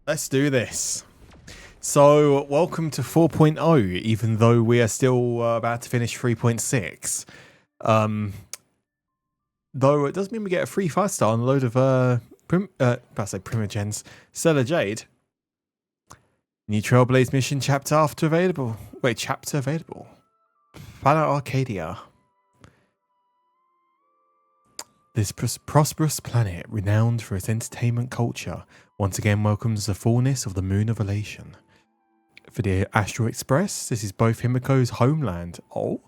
Let's do this. So, welcome to 4.0, even though we are still about to finish 3.6. Though it does mean we get a free 5-star and a load of Primogens, Stellar Jade. New Trailblaze mission chapter available. Chapter available. Planet Arcadia. This prosperous planet, renowned for its entertainment culture, once again welcomes the fullness of the Moon of Elation. For the Astral Express, this is both Himiko's homeland, and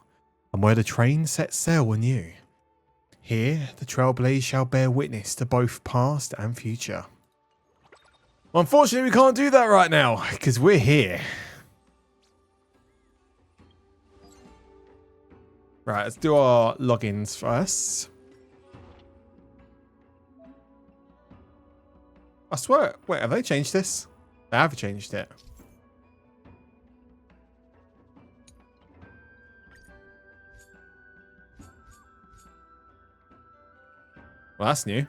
where the train sets sail anew. Here, the Trailblaze shall bear witness to both past and future. Unfortunately, we can't do that right now, because we're here. Right, let's do our logins first. I swear, wait, have they changed this? They have changed it. Well, that's new.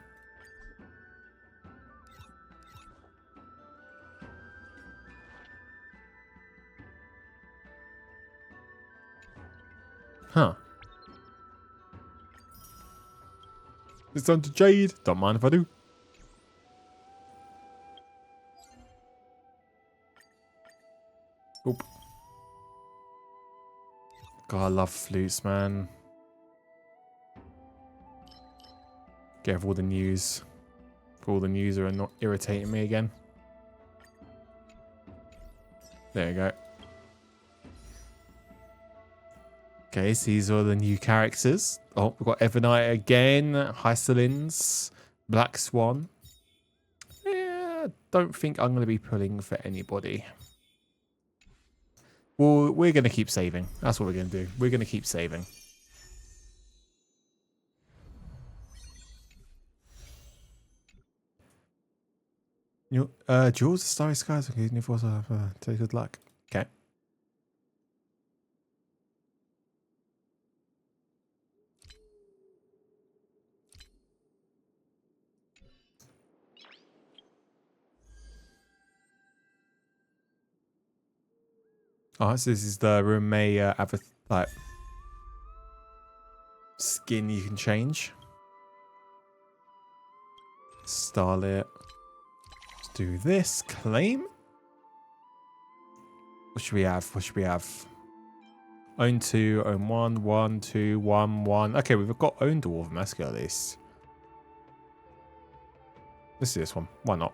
Huh. It's on to Jade. Don't mind if I do. Oop. God, I love flutes, man. Get all the news. All the news are not irritating me again. There you go. Okay, so these are the new characters. Oh, we've got Evernight again, Hysolins, Black Swan. Yeah, don't think I'm going to be pulling for anybody. Well, we're going to keep saving. That's what we're going to do. We're going to keep saving. Jewels, Starry Skies. Okay, take good luck. Okay. Oh, so this is the Rumei like skin you can change. Starlit. Let's do this. Claim. What should we have? What should we have? Own 2, own 1, 1, 2, 1, 1. Okay, we've got owned all of them. Let's go at this. Let's do this one. Why not?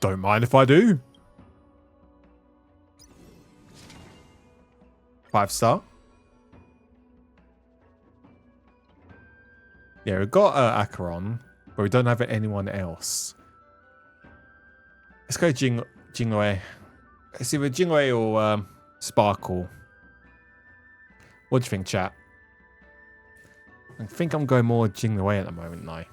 Don't mind if I do. 5-star. Yeah, we've got Acheron, but we don't have anyone else. Let's go Jingwei. It's either Jingwei or Sparkle. What do you think, chat? I think I'm going more Jingwei at the moment, now.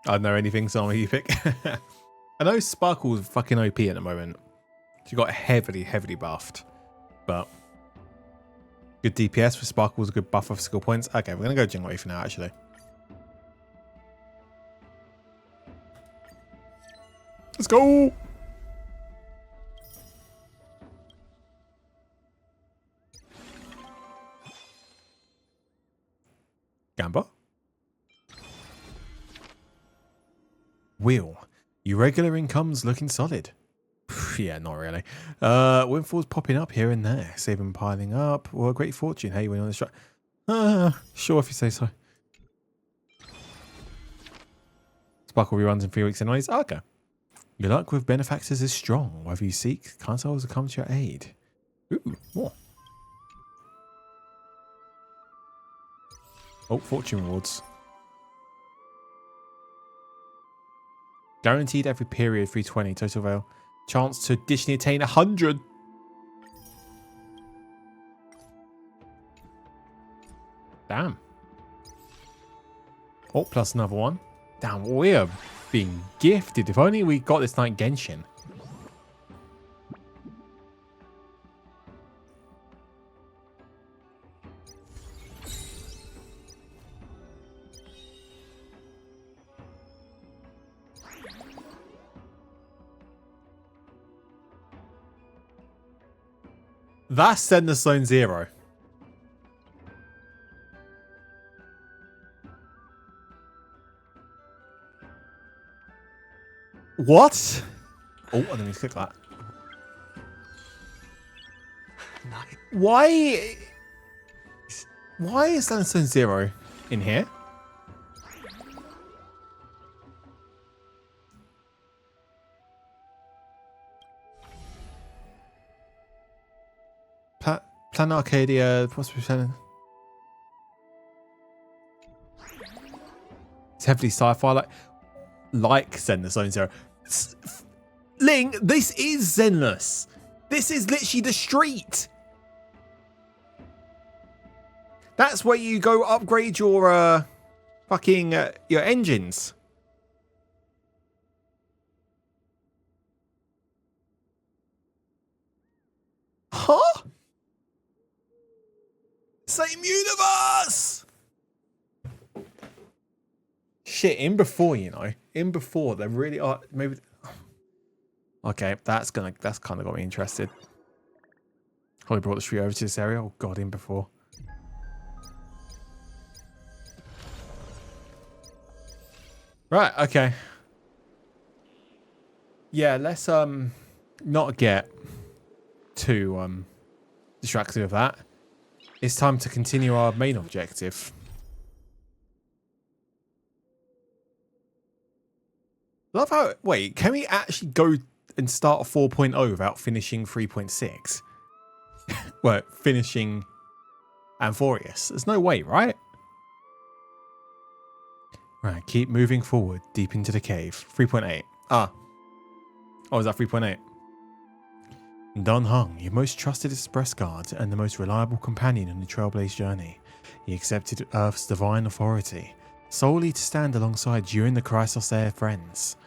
I don't know anything, so you pick. I know Sparkle's fucking OP at the moment. She got heavily buffed. But good DPS for Sparkle's a good buff of skill points. Okay, we're going to go Jingwei for now, actually. Let's go! Gamba. Wheel. Your regular income's looking solid. Yeah, not really. Windfalls popping up here and there. Saving piling up. Well, great fortune. Hey, we're on the strike. Sure if you say so. Sparkle reruns in 3 weeks anyways. Okay. Your luck with benefactors is strong. Whatever you seek, consoles will come to your aid. Ooh, more. Oh, fortune rewards. Guaranteed every period 320 total avail. Chance to additionally attain 100. Damn. Oh, plus another one. Damn, we're being gifted. If only we got this night Genshin. That's Sender Zone 0. What? Oh, I didn't mean to click that. Why is Sender Zone 0 in here? Plan Arcadia, possibly Shannon. It's heavily sci-fi, like Sender Zone 0. Ling, this is Zenless. This is literally the street. That's where you go upgrade your fucking your engines. Huh? Same universe. Shit, in before, you know. In before, they really are. Maybe. Okay, that's kind of got me interested. Probably brought the street over to this area. Oh god, in before. Right. Okay. Yeah. Let's not get too distracted with that. It's time to continue our main objective. Love how... Wait, can we actually go and start a 4.0 without finishing 3.6? Well, finishing Amphorius. There's no way, right? Right, keep moving forward, deep into the cave. 3.8. Ah. Oh, is that 3.8? Don Hung, your most trusted express guard and the most reliable companion on the Trailblaze journey. He accepted Earth's divine authority, solely to stand alongside you and the Chrysosair friends.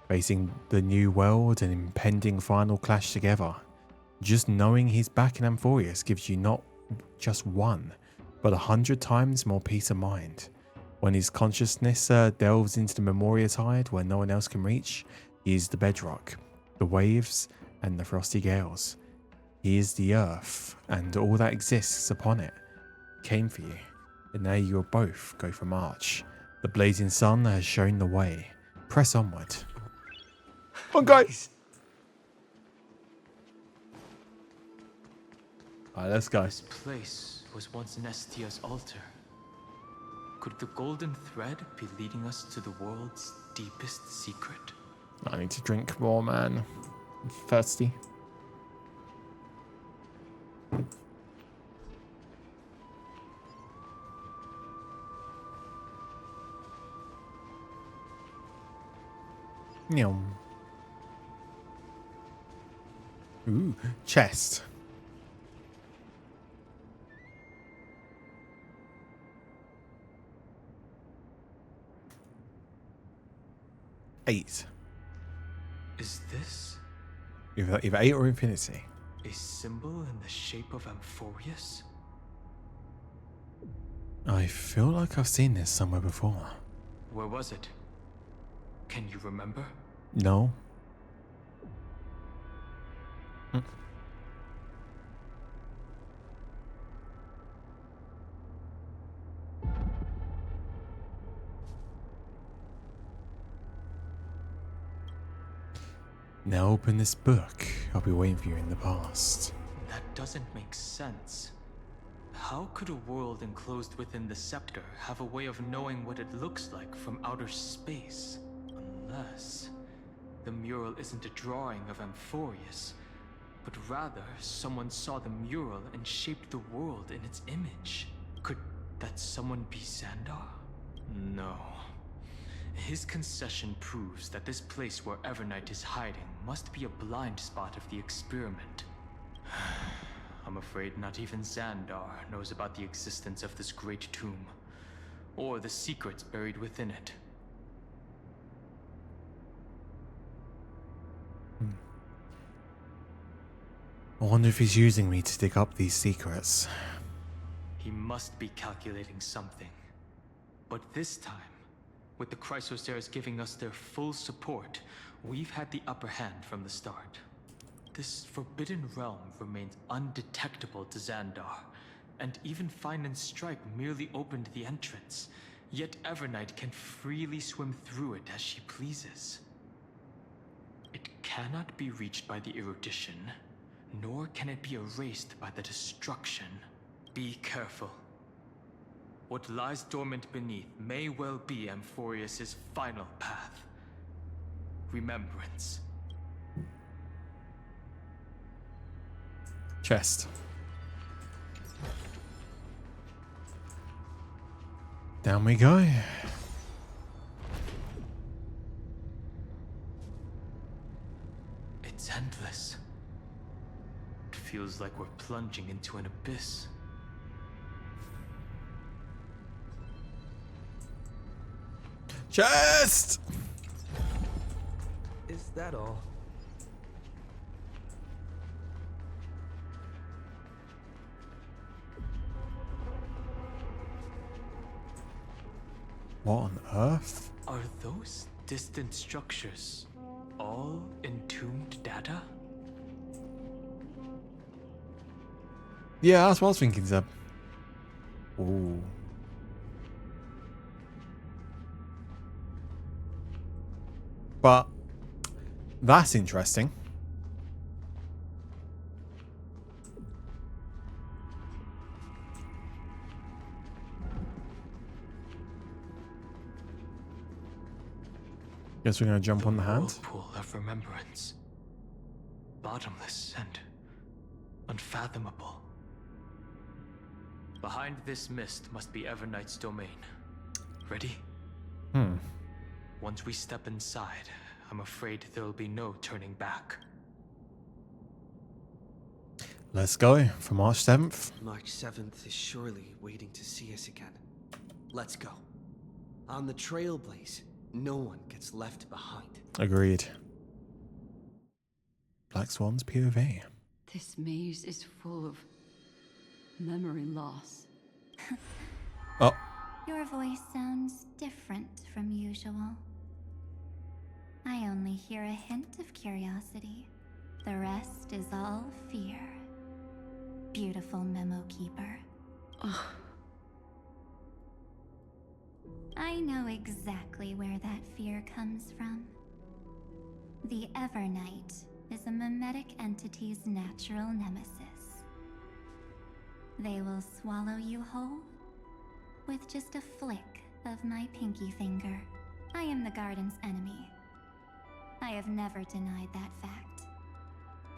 Facing the new world and impending final clash together. Just knowing he's back in Amphorius gives you not just 1, but 100 times more peace of mind. When his consciousness delves into the Memoria Tide where no one else can reach, he is the bedrock, the waves, and the frosty gales. He is the earth, and all that exists upon it. He came for you, and now you will both go for march. The blazing sun has shown the way. Press onward. On, guys! Alright, let's go. This place was once Nestia's altar. Could the golden thread be leading us to the world's deepest secret? I need to drink more, man. I'm thirsty. Yum. Ooh, chest. Eight. Is this Either 8 or infinity. a symbol in the shape of Amphorius? I feel like I've seen this somewhere before. Where was it? Can you remember? No. Now open this book. I'll be waiting for you in the past. That doesn't make sense. How could a world enclosed within the scepter have a way of knowing what it looks like from outer space? Unless the mural isn't a drawing of Amphorius, but rather someone saw the mural and shaped the world in its image. Could that someone be Xandar? No. His concession proves that this place where Evernight is hiding must be a blind spot of the experiment. I'm afraid not even Xandar knows about the existence of this great tomb, or the secrets buried within it. I wonder if he's using me to dig up these secrets. He must be calculating something. But this time, with the Chrysoceres giving us their full support, we've had the upper hand from the start. This forbidden realm remains undetectable to Xandar, and even Fine and Strike merely opened the entrance. Yet Evernight can freely swim through it as she pleases. It cannot be reached by the erudition, nor can it be erased by the destruction. Be careful. What lies dormant beneath may well be Amphorius's final path. Remembrance. Chest. Down we go. It's endless. It feels like we're plunging into an abyss. Chest! Is that all? What on earth? Are those distant structures all entombed data? Yeah, that's what I was thinking, Zeb. Ooh. But that's interesting. Guess we're gonna jump on the hand. Whirlpool of remembrance. Bottomless and unfathomable. Behind this mist must be Evernight's domain. Ready? Once we step inside, I'm afraid there'll be no turning back. Let's go for March 7th. March 7th is surely waiting to see us again. Let's go. On the Trailblaze, no one gets left behind. Agreed. Black Swan's POV. This maze is full of memory loss. Oh, Your voice sounds different from usual. I only hear a hint of curiosity. The rest is all fear. Beautiful memo keeper. I know exactly where that fear comes from. The Evernight is a mimetic entity's natural nemesis. They will swallow you whole with just a flick of my pinky finger. I am the garden's enemy. I have never denied that fact.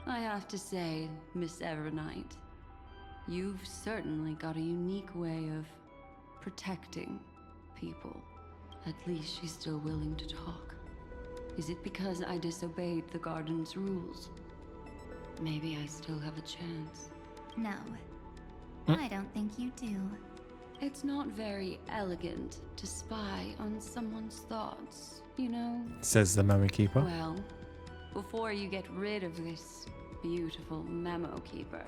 I have to say, Miss Evernight, you've certainly got a unique way of protecting people. At least she's still willing to talk. Is it because I disobeyed the garden's rules? Maybe I still have a chance. No, I don't think you do. It's not very elegant to spy on someone's thoughts, you know? says the Memory Keeper. Well, before you get rid of this beautiful memo keeper,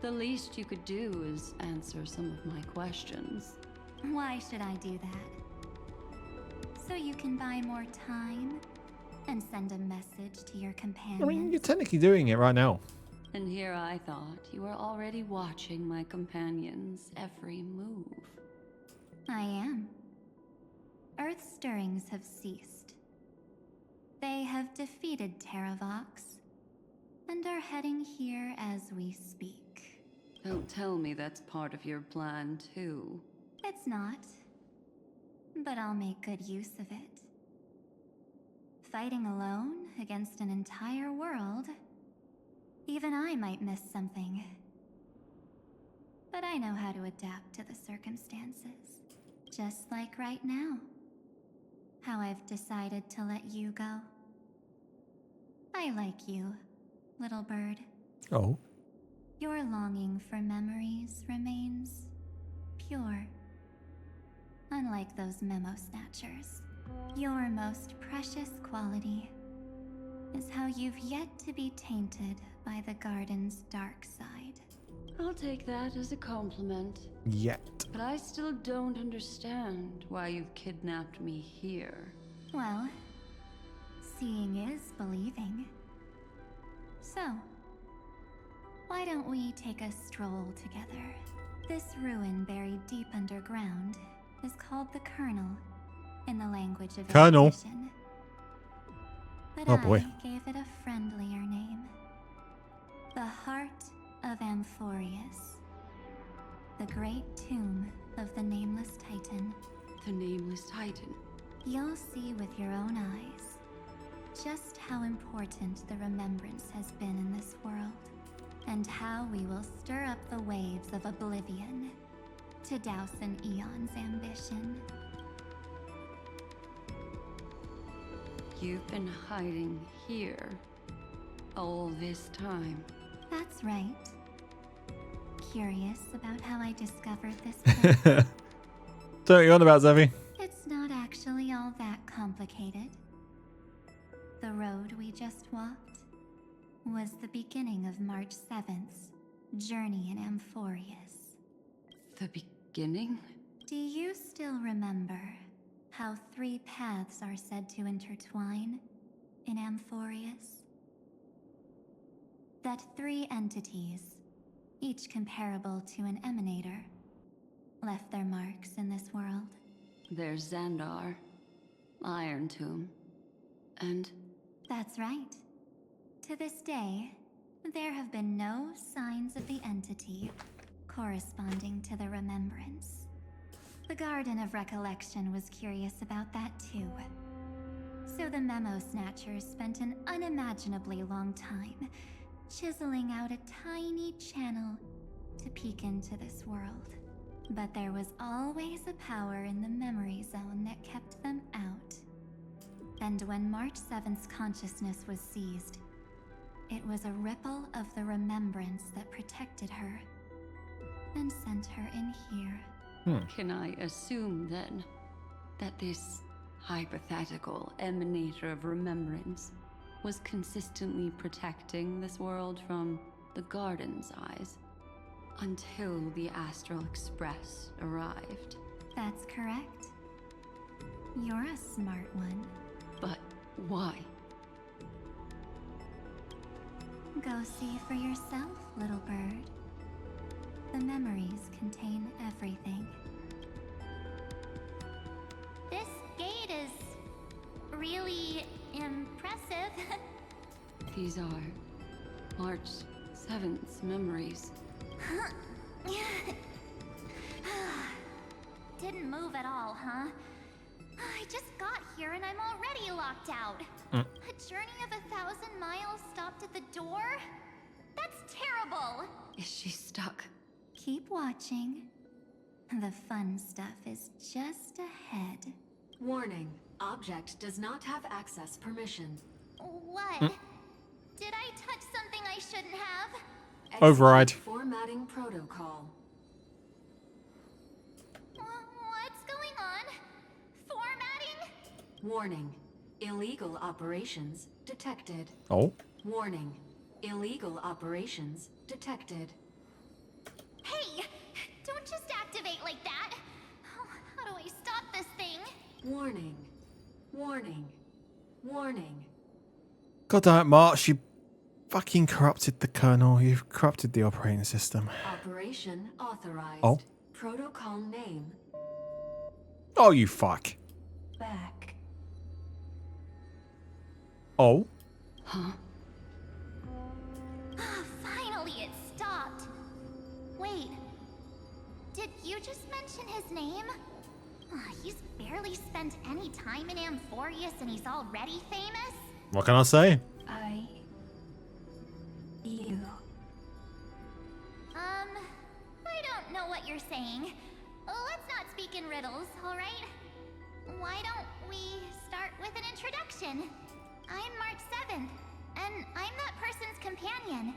the least you could do is answer some of my questions. Why should I do that? So you can buy more time and send a message to your companions? I mean, you're technically doing it right now. And here I thought you were already watching my companion's every move. I am. Earth stirrings have ceased. They have defeated Terravox and are heading here as we speak. Don't tell me that's part of your plan, too. It's not, but I'll make good use of it. Fighting alone against an entire world, even I might miss something. But I know how to adapt to the circumstances, just like right now. How I've decided to let you go. I like you, little bird. Oh. Your longing for memories remains pure. Unlike those memo snatchers, your most precious quality is how you've yet to be tainted by the garden's dark side. I'll take that as a compliment. Yet. But I still don't understand why you've kidnapped me here. Well, seeing is believing. So, why don't we take a stroll together? This ruin buried deep underground is called the Kernel in the language of Kernel. evolution. But Oh boy. I gave it a friendlier name. The Heart of Amphorius. The great tomb of the Nameless Titan. The Nameless Titan. You'll see with your own eyes just how important the remembrance has been in this world, and how we will stir up the waves of oblivion to douse an eon's ambition. You've been hiding here all this time. That's right. Curious about how I discovered this place? So what are you on about, Zevi? It's not actually all that complicated. The road we just walked was the beginning of March 7th's journey in Amphorius. The beginning? Do you still remember how 3 paths are said to intertwine in Amphorius? That 3 entities, each comparable to an emanator, left their marks in this world. There's Xandar, Iron Tomb, and That's right. To this day, there have been no signs of the entity corresponding to the remembrance. The Garden of Recollection was curious about that too. So the Memo Snatchers spent an unimaginably long time chiseling out a tiny channel to peek into this world. But there was always a power in the memory zone that kept them out. And when March 7th's consciousness was seized, it was a ripple of the remembrance that protected her and sent her in here. can I assume then that this hypothetical emanator of remembrance was consistently protecting this world from the Garden's eyes until the Astral Express arrived? That's correct. You're a smart one. But why? Go see for yourself, little bird. The memories contain everything. This gate is really impressive. These are March 7th's memories. Didn't move at all, huh? I just got here and I'm already locked out. A journey of 1,000 miles stopped at the door? That's terrible! Is she stuck? Keep watching. The fun stuff is just ahead. Warning. Object does not have access permission. What? Did I touch something I shouldn't have? Override. Formatting protocol. What's going on? Formatting? Warning. Illegal operations detected. Oh. Warning. Illegal operations detected. Hey! Don't just activate like that! How do I stop this thing? Warning. Warning. Warning. God damn it, March, you fucking corrupted the kernel. You've corrupted the operating system. Operation authorized. Oh. Protocol name. Oh, you fuck. Back. Oh. Huh? Finally, it stopped. Wait. Did you just mention his name? He's barely spent any time in Amphorius and he's already famous? What can I say? You. I don't know what you're saying. Let's not speak in riddles, alright? Why don't we start with an introduction? I'm March 7th, and I'm that person's companion.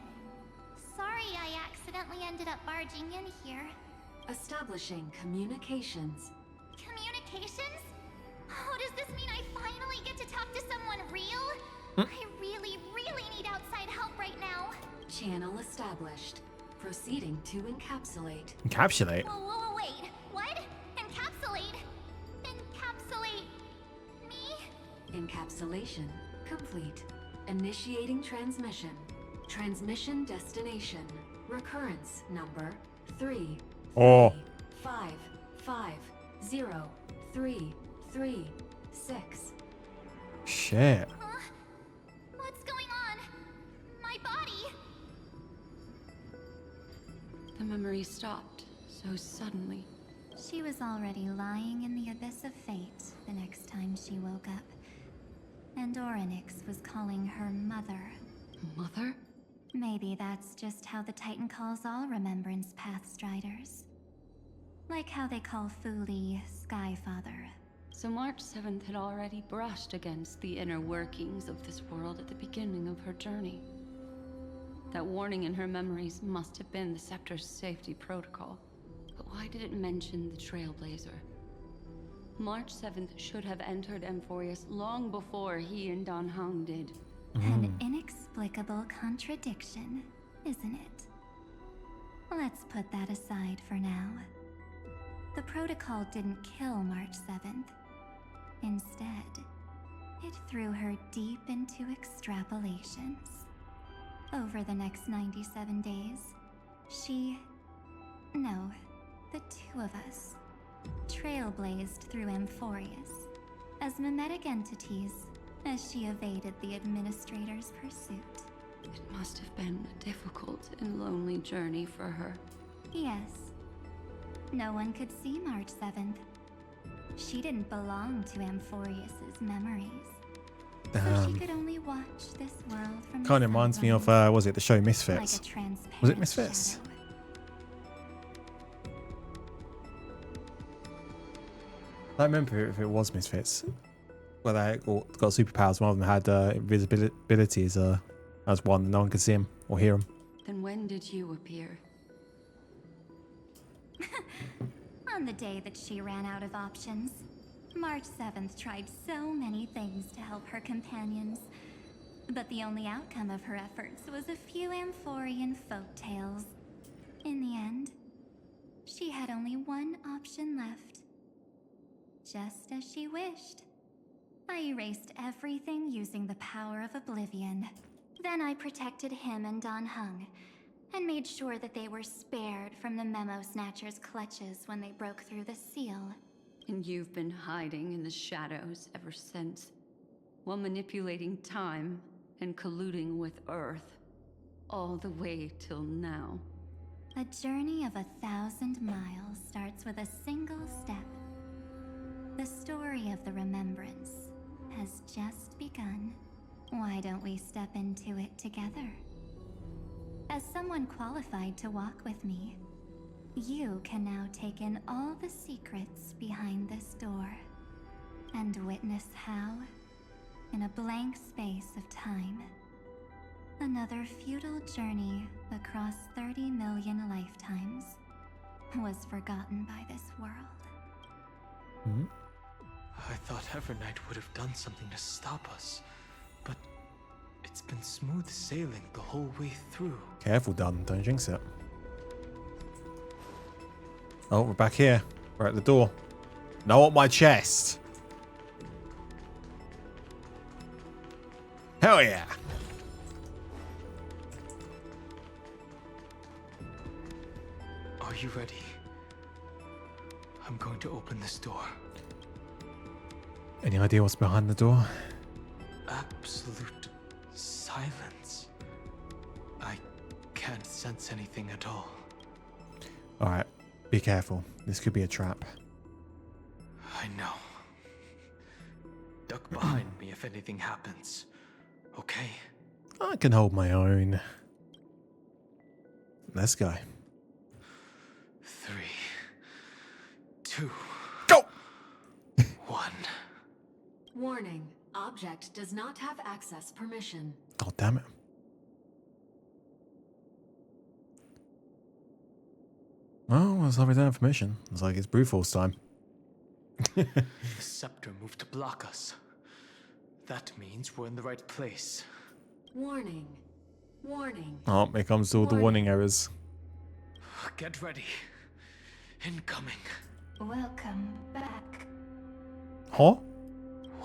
sorry I accidentally ended up barging in here. Establishing communications. Communications? Oh, does this mean I finally get to talk to someone real? I really, really need outside help right now. Channel established. Proceeding to encapsulate. Encapsulate? Whoa, wait. What? Encapsulate? Encapsulate me? Encapsulation complete. Initiating transmission. Transmission destination. Recurrence number 3. Oh. 5 5 0 3 3 6. Shit. Huh? What's going on? My body? The memory stopped so suddenly. She was already lying in the abyss of fate the next time she woke up. And Orynyx was calling her mother. Mother? Maybe that's just how the Titan calls all Remembrance Pathstriders. Like how they call Fuli Skyfather. So March 7th had already brushed against the inner workings of this world at the beginning of her journey. That warning in her memories must have been the Scepter's safety protocol. But why did it mention the Trailblazer? March 7th should have entered Emphorius long before he and Don Hung did. An inexplicable contradiction, isn't it? Let's put that aside for now. The protocol didn't kill March 7th. Instead, it threw her deep into extrapolations. Over the next 97 days, the two of us, trailblazed through Emphorius as mimetic entities as she evaded the Administrator's pursuit. It must have been a difficult and lonely journey for her. Yes. No one could see March 7th. She didn't belong to Emphorius's memories. So she could only watch this world from Kind of reminds me of, was it the show like Misfits? a transparent Was it Misfits? shadow. I don't remember if it was Misfits. Where they got superpowers. One of them had invisibility as one, and no one could see him or hear him. Then when did you appear? On the day that she ran out of options, March 7th tried so many things to help her companions. But the only outcome of her efforts was a few Amphorian folktales. In the end, she had only one option left. Just as she wished. I erased everything using the power of oblivion. Then I protected him and Don Hung, and made sure that they were spared from the Memo Snatcher's clutches when they broke through the seal. And you've been hiding in the shadows ever since, while manipulating time and colluding with Earth, all the way till now. A journey of 1,000 miles starts with a single step. The story of the Remembrance has just begun. Why don't we step into it together? As someone qualified to walk with me, you can now take in all the secrets behind this door and witness how, in a blank space of time, another futile journey across 30 million lifetimes was forgotten by this world. I thought Evernight would have done something to stop us, but it's been smooth sailing the whole way through. Careful, Dun. Don't jinx it. Oh, we're back here. We're at the door. No, on my chest. Hell yeah. Are you ready? I'm going to open this door. Any idea what's behind the door? Absolute silence. I can't sense anything at all. Alright, be careful. This could be a trap. I know. Duck behind me if anything happens. Okay? I can hold my own. Let's go. 3, 2, Go! 1. Warning. Object does not have access permission. God damn it. it's not return for mission. It's like it's Brewforce time. The scepter moved to block us. That means we're in the right place. Warning. Warning. Oh, here comes all the warning errors. Get ready. Incoming. Welcome back. Huh? What?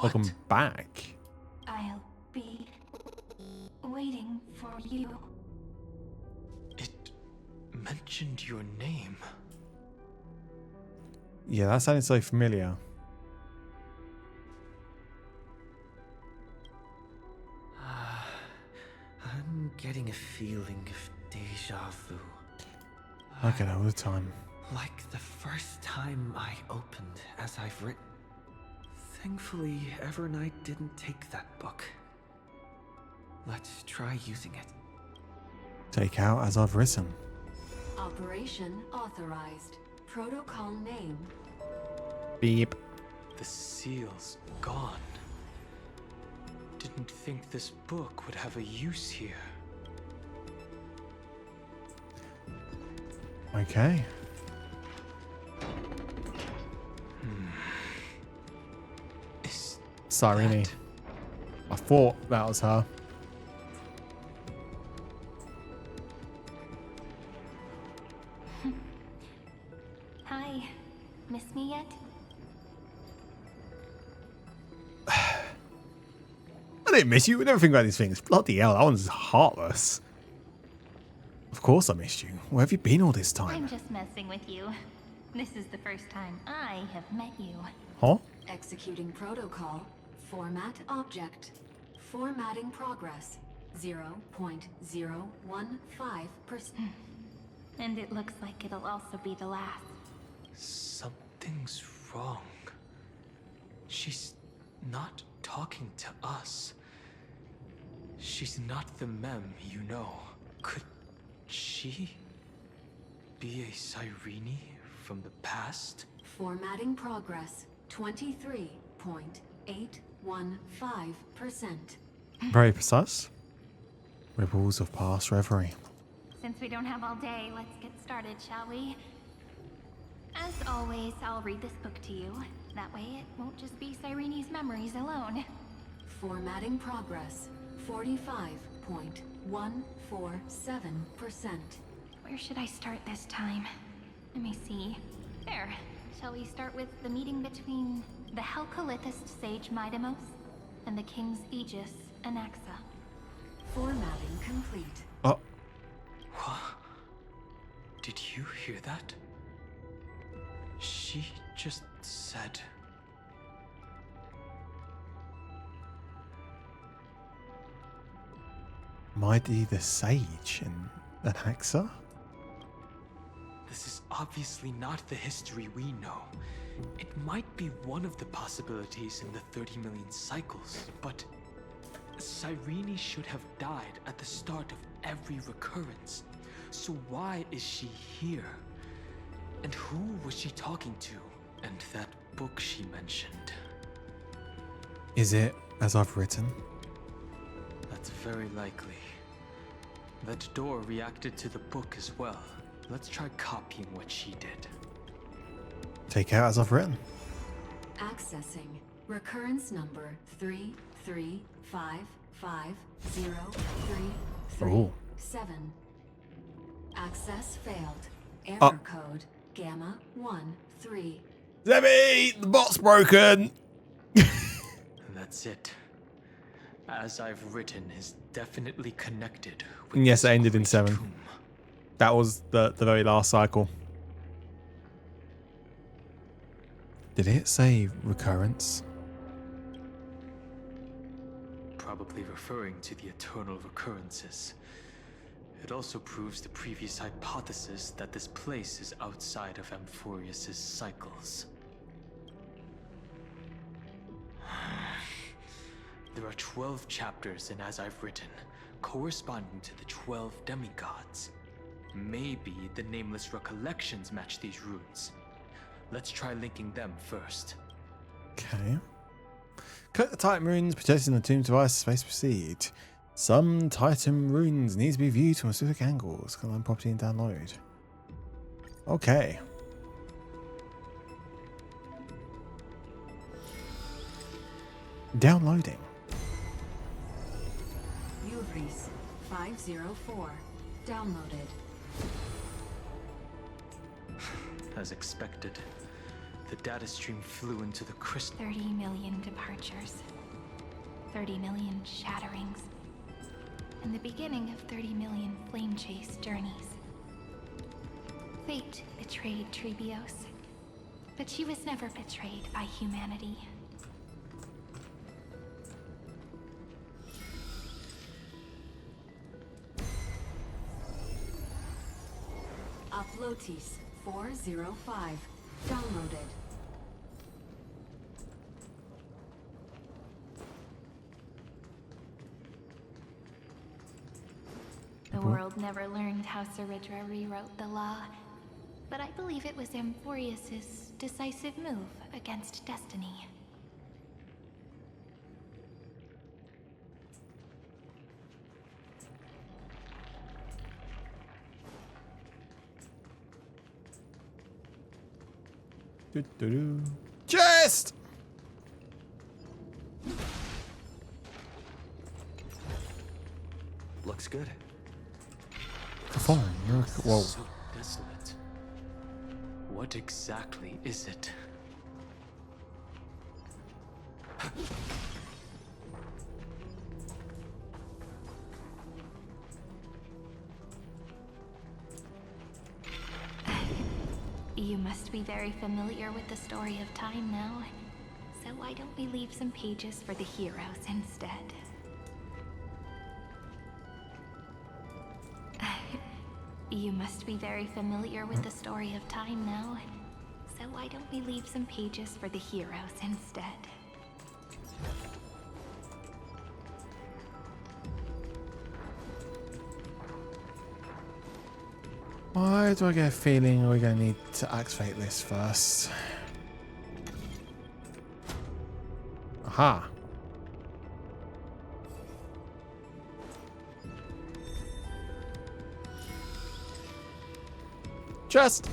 Welcome back. I'll be waiting for you. It mentioned your name. Yeah, that sounded so familiar. I'm getting a feeling of deja vu. I get it all the time. Like the first time I opened as I've written. Thankfully, Evernight didn't take that book. Let's try using it. Take out as I've written. Operation authorized. Protocol name. Beep. The seal's gone. Didn't think this book would have a use here. Okay. Is Sarini. that- I thought that was her. Hi. Miss me yet? I didn't miss you. We never think about these things. Bloody hell, that one's heartless. Of course I missed you. Where have you been all this I'm time? just messing with you. This is the first time I have met you. Huh? Executing protocol. Format object. Formatting progress. 0.015%. And it looks like it'll also be the last. Something's wrong. She's not talking to us. She's not the mem you know. Could she be a Cyrene from the past? Formatting progress. 23.815%. Very precise. Ripples of past reverie. Since we don't have all day, let's get started, shall we? As always, I'll read this book to you. That way it won't just be Cyrene's memories alone. Formatting progress. 45.147%. Where should I start this time? Let me see. There. Shall we start with the meeting between the Helcolithist sage Midamos and the King's Aegis, Anaxa? Formatting complete. Oh, What? Did you hear that? She just said... Mighty the Sage in Anaxa? This is obviously not the history we know. It might be one of the possibilities in the 30 million cycles, but Cyrene should have died at the start of every recurrence. So why is she here? And who was she talking to? And that book she mentioned. Is it as I've written? That's very likely. That door reacted to the book as well. Let's try copying what she did. Take out as I've written. Accessing. Recurrence number 335503337. Access failed. Error code Gamma 13. Zebby! The bot's broken! That's it. As I've written is definitely connected with And yes, this it ended in great 7. tomb. That was the very last cycle. Did it say recurrence? Probably referring to the eternal recurrences. It also proves the previous hypothesis that this place is outside of Amphorius's cycles. There are 12 chapters in As I've Written, corresponding to the 12 demigods. Maybe the nameless recollections match these runes. Let's try linking them first. Okay. Cut the Titan runes protecting the tomb device space proceed. Some Titan runes need to be viewed from specific angles. Combine property and download. Okay. Downloading. Uvris 504. Downloaded. As expected, the data stream flew into the crystal. 30 million departures. 30 million shatterings. And the beginning of 30 million flame chase journeys. Fate betrayed Trebios, but she was never betrayed by humanity. Uplotis 405. Downloaded. The world never learned how Saridra rewrote the law, but I believe it was Amphorius's decisive move against destiny. Chest! Looks good. Perform miracle. Whoa. So desolate. What exactly is it? You must be very familiar with the story of time now. So why don't we leave some pages for the heroes instead? You must be very familiar with the story of time now. So why don't we leave some pages for the heroes instead? Why do I get a feeling we're going to need to activate this first? Aha. Just.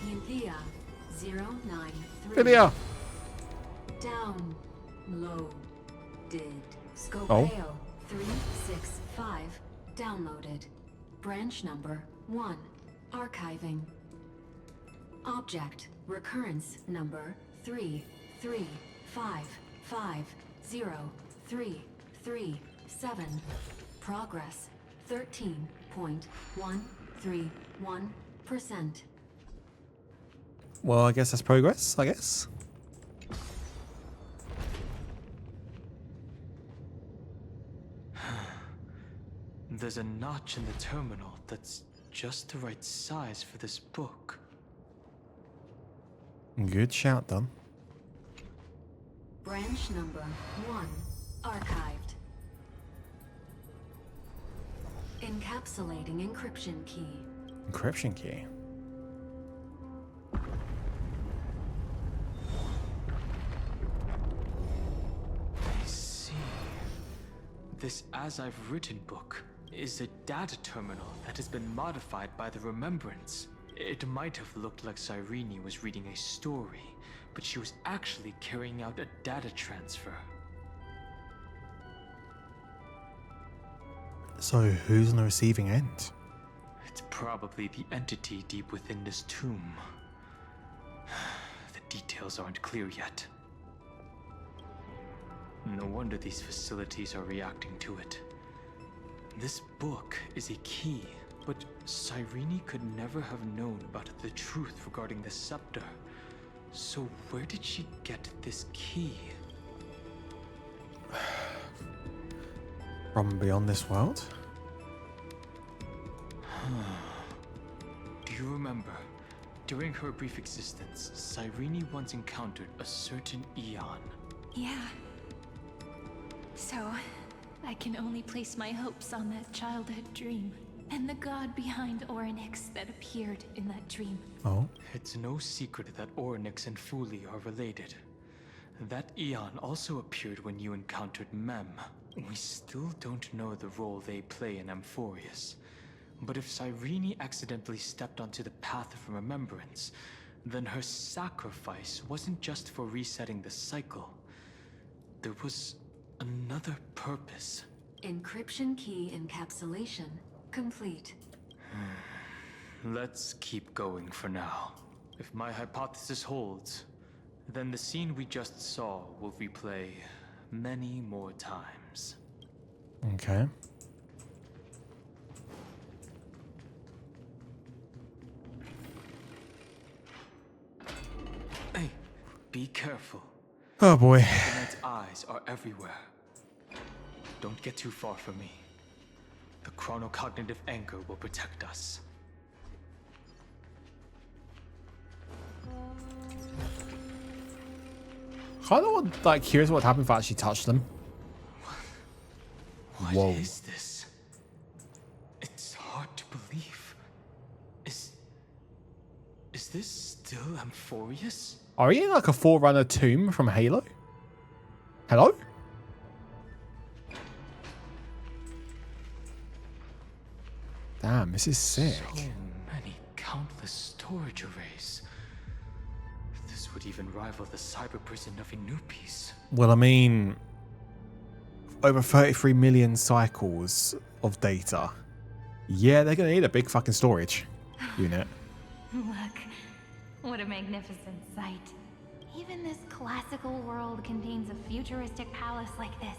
Euthea 093. Video. Downloaded. Scopeo Oh. 365. Downloaded. Branch number 1. Archiving. Object recurrence number 335503337. Progress 13.131%. Well, I guess that's progress, I guess. There's a notch in the terminal that's just the right size for this book. Good shout, Dom. Branch number 1. Archived. Encapsulating encryption key. Encryption key. I see. This As I've Written book is a data terminal that has been modified by the Remembrance. It might have looked like Cyrene was reading a story, but she was actually carrying out a data transfer. So who's on the receiving end? It's probably the entity deep within this tomb. The details aren't clear yet. No wonder these facilities are reacting to it. This book is a key, but Cyrene could never have known about the truth regarding the scepter. So where did she get this key? From beyond this world? Do you remember? During her brief existence, Cyrene once encountered a certain Eon. Yeah. So, I can only place my hopes on that childhood dream, and the god behind Orynyx that appeared in that dream. Oh. It's no secret that Orynyx and Fuli are related. That Eon also appeared when you encountered Mem. We still don't know the role they play in Amphorius. But if Cyrene accidentally stepped onto the path of remembrance, then her sacrifice wasn't just for resetting the cycle. There was another purpose. Encryption key encapsulation complete. Let's keep going for now. If my hypothesis holds, then the scene we just saw will replay many more times. Okay. Hey, be careful. Oh boy. The knight's eyes are everywhere. Don't get too far from me. The chronocognitive anchor will protect us. Kind of like curious what happened if I actually touched them. What Whoa. is this? It's hard to believe. Is this still Amphorius? Are you in like a Forerunner tomb from Halo? Hello? Damn, this is sick. So many countless storage arrays. This would even rival the cyber prison of Inupis. Well, I mean, over 33 million cycles of data. Yeah, they're going to need a big fucking storage unit. Look, what a magnificent sight. Even this classical world contains a futuristic palace like this.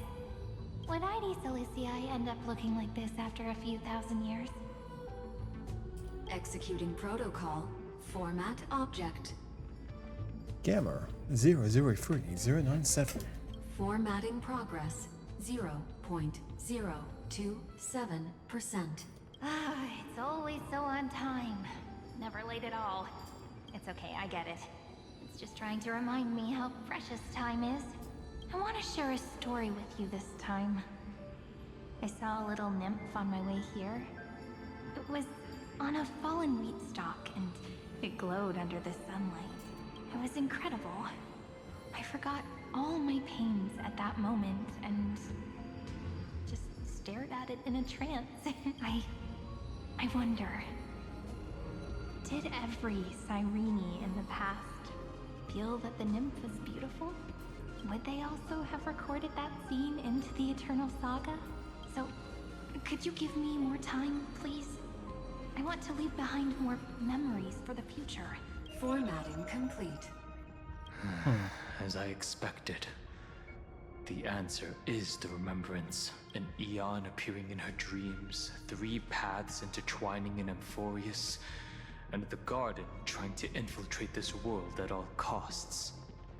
Would ID Silicii end up looking like this after a few thousand years? Executing protocol. Format object. Gamma 003097. Formatting progress 0.027%. It's always so on time. Never late at all. It's okay, I get it. It's just trying to remind me how precious time is. I want to share a story with you this time. I saw a little nymph on my way here. It was on a fallen wheat stalk, and it glowed under the sunlight. It was incredible. I forgot all my pains at that moment, and just stared at it in a trance. I wonder, did every Cyrene in the past feel that the nymph was beautiful? Would they also have recorded that scene into the Eternal Saga? So, could you give me more time, please? I want to leave behind more memories for the future. Formatting complete. As I expected. The answer is the remembrance. An eon appearing in her dreams, 3 paths intertwining in Amphorius, and the garden trying to infiltrate this world at all costs.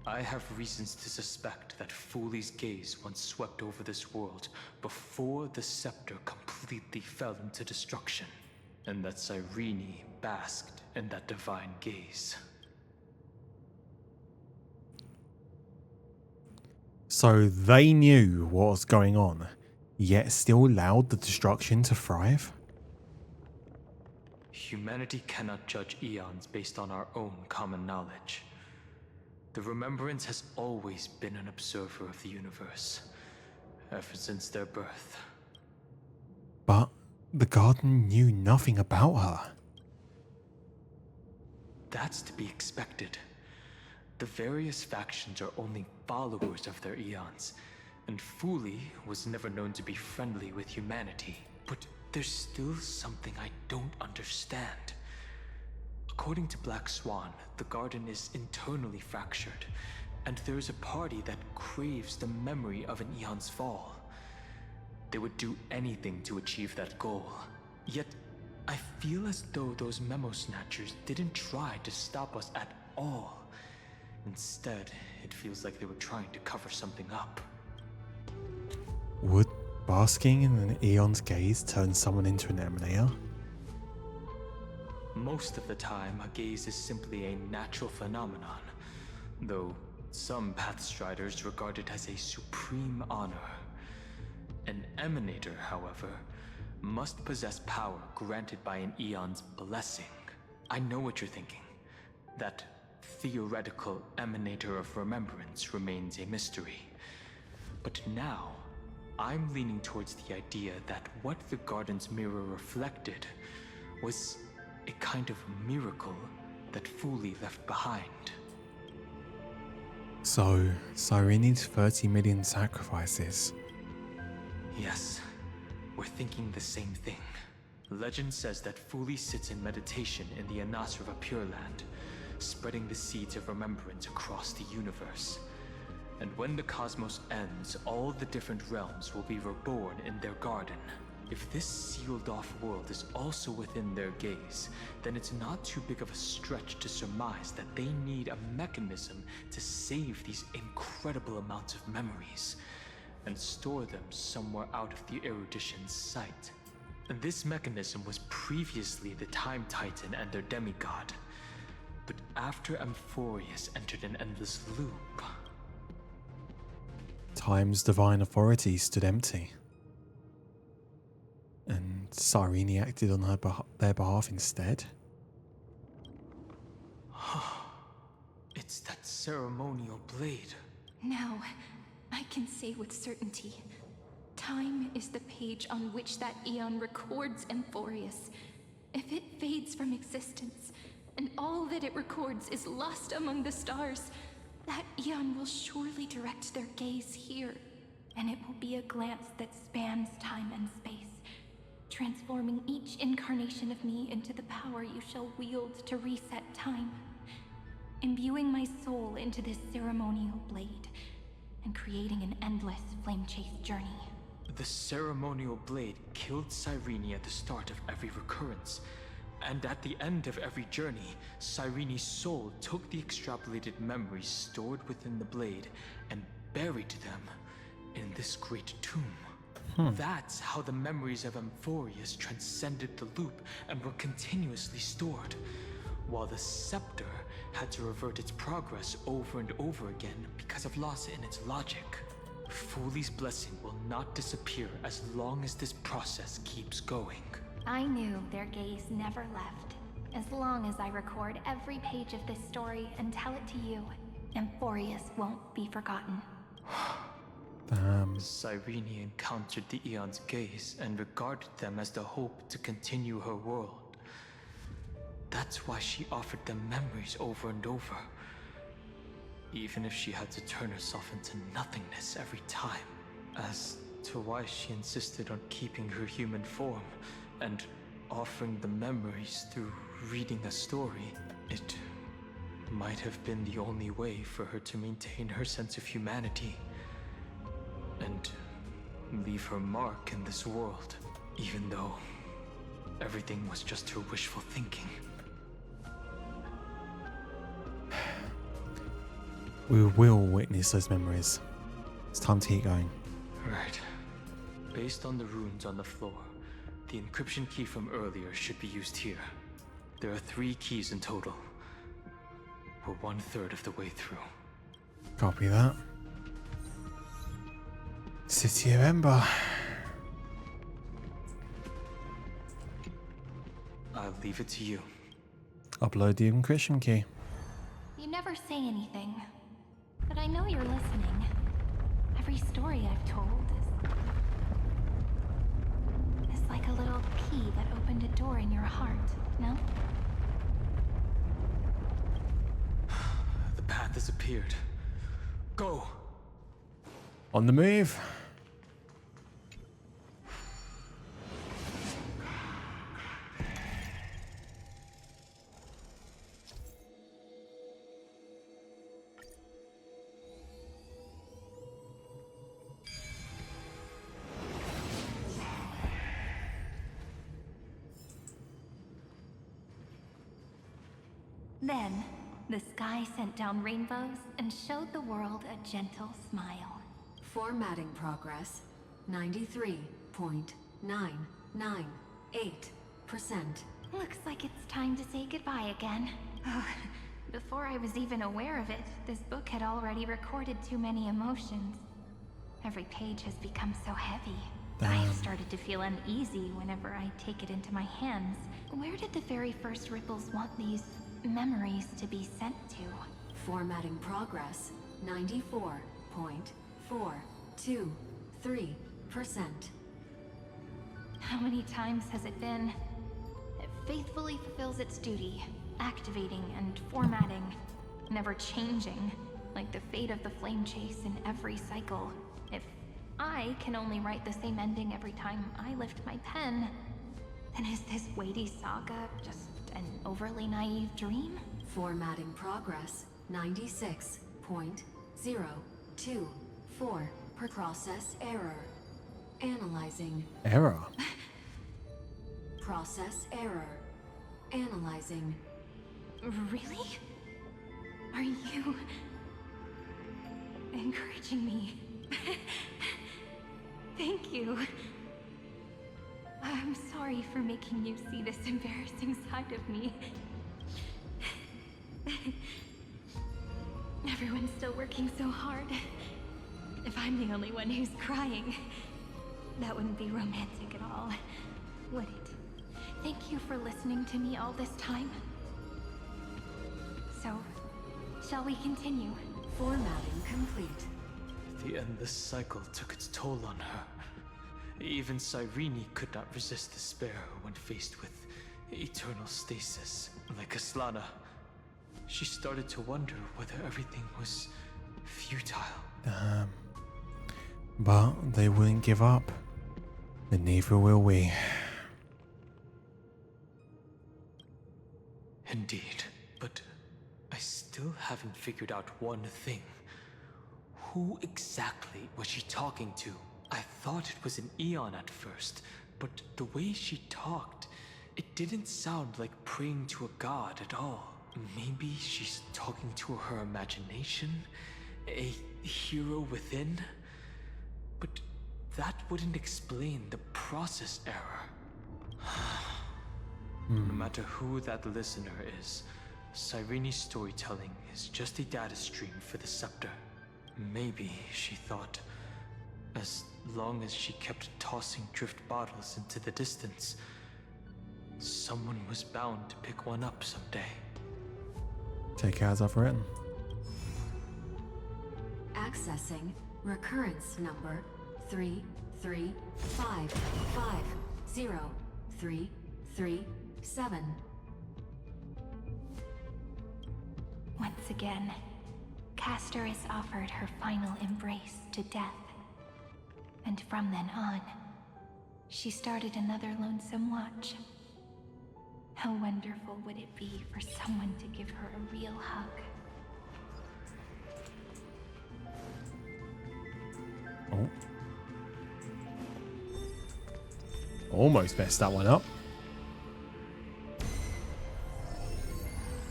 I have reasons to suspect that Fooley's gaze once swept over this world before the scepter completely fell into destruction, and that Cyrene basked in that divine gaze. So they knew what was going on, yet still allowed the destruction to thrive? Humanity cannot judge eons based on our own common knowledge. The Remembrance has always been an observer of the universe, ever since their birth. But the garden knew nothing about her. That's to be expected. The various factions are only followers of their eons, and Fooley was never known to be friendly with humanity. But there's still something I don't understand. According to Black Swan, the garden is internally fractured, and there is a party that craves the memory of an eon's fall. They would do anything to achieve that goal. Yet, I feel as though those memo snatchers didn't try to stop us at all. Instead, it feels like they were trying to cover something up. Would basking in an eon's gaze turn someone into an emanator? Most of the time, a gaze is simply a natural phenomenon, though some Pathstriders regard it as a supreme honor. An emanator, however, must possess power granted by an eon's blessing. I know what you're thinking. That theoretical emanator of remembrance remains a mystery. But now, I'm leaning towards the idea that what the garden's mirror reflected was a kind of miracle that Fuli left behind. So, Cyreni's 30 million sacrifices. Yes, we're thinking the same thing. Legend says that Fuli sits in meditation in the Anasrava Pure Land, spreading the seeds of remembrance across the universe. And when the cosmos ends, all the different realms will be reborn in their garden. If this sealed-off world is also within their gaze, then it's not too big of a stretch to surmise that they need a mechanism to save these incredible amounts of memories and store them somewhere out of the erudition's sight. And this mechanism was previously the Time Titan and their demigod. But after Amphorius entered an endless loop... Time's divine authority stood empty. And Cyrene acted on their behalf instead? It's that ceremonial blade. Now, I can say with certainty, time is the page on which that eon records Amphorius. If it fades from existence, and all that it records is lost among the stars, that eon will surely direct their gaze here, and it will be a glance that spans time and space, transforming each incarnation of me into the power you shall wield to reset time, imbuing my soul into this ceremonial blade, and creating an endless flame-chased journey. The ceremonial blade killed Cyrene at the start of every recurrence, and at the end of every journey, Cyrene's soul took the extrapolated memories stored within the blade and buried them in this great tomb. That's how the memories of Amphorius transcended the loop and were continuously stored, while the scepter had to revert its progress over and over again because of loss in its logic. Fuli's blessing will not disappear as long as this process keeps going. I knew their gaze never left. As long as I record every page of this story and tell it to you, Amphorius won't be forgotten. Damn. Cyrene encountered the Eon's gaze and regarded them as the hope to continue her world. That's why she offered them memories over and over, even if she had to turn herself into nothingness every time. As to why she insisted on keeping her human form and offering the memories through reading a story, it might have been the only way for her to maintain her sense of humanity and leave her mark in this world, even though everything was just her wishful thinking. We will witness those memories. It's time to keep going. Right. Based on the runes on the floor, the encryption key from earlier should be used here. There are 3 keys in total. We're 1/3 of the way through. Copy that. City of Ember. I'll leave it to you. Upload the encryption key. You never say anything, but I know you're listening. Every story I've told is like a little key that opened a door in your heart, no? The path has appeared. Go! On the move. Then, the sky sent down rainbows and showed the world a gentle smile. Formatting progress 93.998%. Looks like it's time to say goodbye again. Before I was even aware of it, this book had already recorded too many emotions. Every page has become so heavy. I have started to feel uneasy whenever I take it into my hands. Where did the very first ripples want these memories to be sent to? Formatting progress 94.423%. How many times has it been? It faithfully fulfills its duty, activating and formatting, never changing, like the fate of the flame chase in every cycle. If I can only write the same ending every time I lift my pen, then is this weighty saga just an overly naive dream? Formatting progress 96.024 per process error. Analyzing. Error. Process error. Analyzing. Really? Are you encouraging me? Thank you. I'm sorry for making you see this embarrassing side of me. Everyone's still working so hard. If I'm the only one who's crying, that wouldn't be romantic at all, would it? Thank you for listening to me all this time. So, shall we continue? Formatting complete. The endless cycle took its toll on her. Even Cyrene could not resist despair when faced with eternal stasis, like Aslana. She started to wonder whether everything was futile. Damn. But they wouldn't give up. And neither will we. Indeed, but I still haven't figured out one thing. Who exactly was she talking to? I thought it was an Eon at first, but the way she talked, it didn't sound like praying to a god at all. Maybe she's talking to her imagination? A hero within? But that wouldn't explain the process error. No matter who that listener is, Cyrene's storytelling is just a data stream for the scepter. Maybe, she thought, as long as she kept tossing drift bottles into the distance, someone was bound to pick one up someday. Take it as I've written. Accessing recurrence number 335503337. Once again, Castor is offered her final embrace to death. And from then on, she started another lonesome watch. How wonderful would it be for someone to give her a real hug? Oh. Almost messed that one up.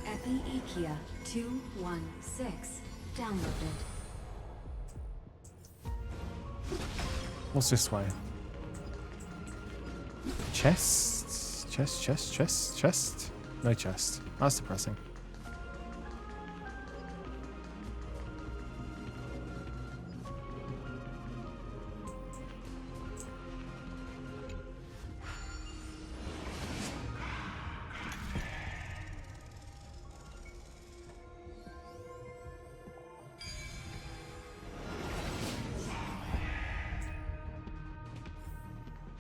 Epi-Ikia 216 downloaded. What's this way? Chest? Chest? No chest. That's depressing.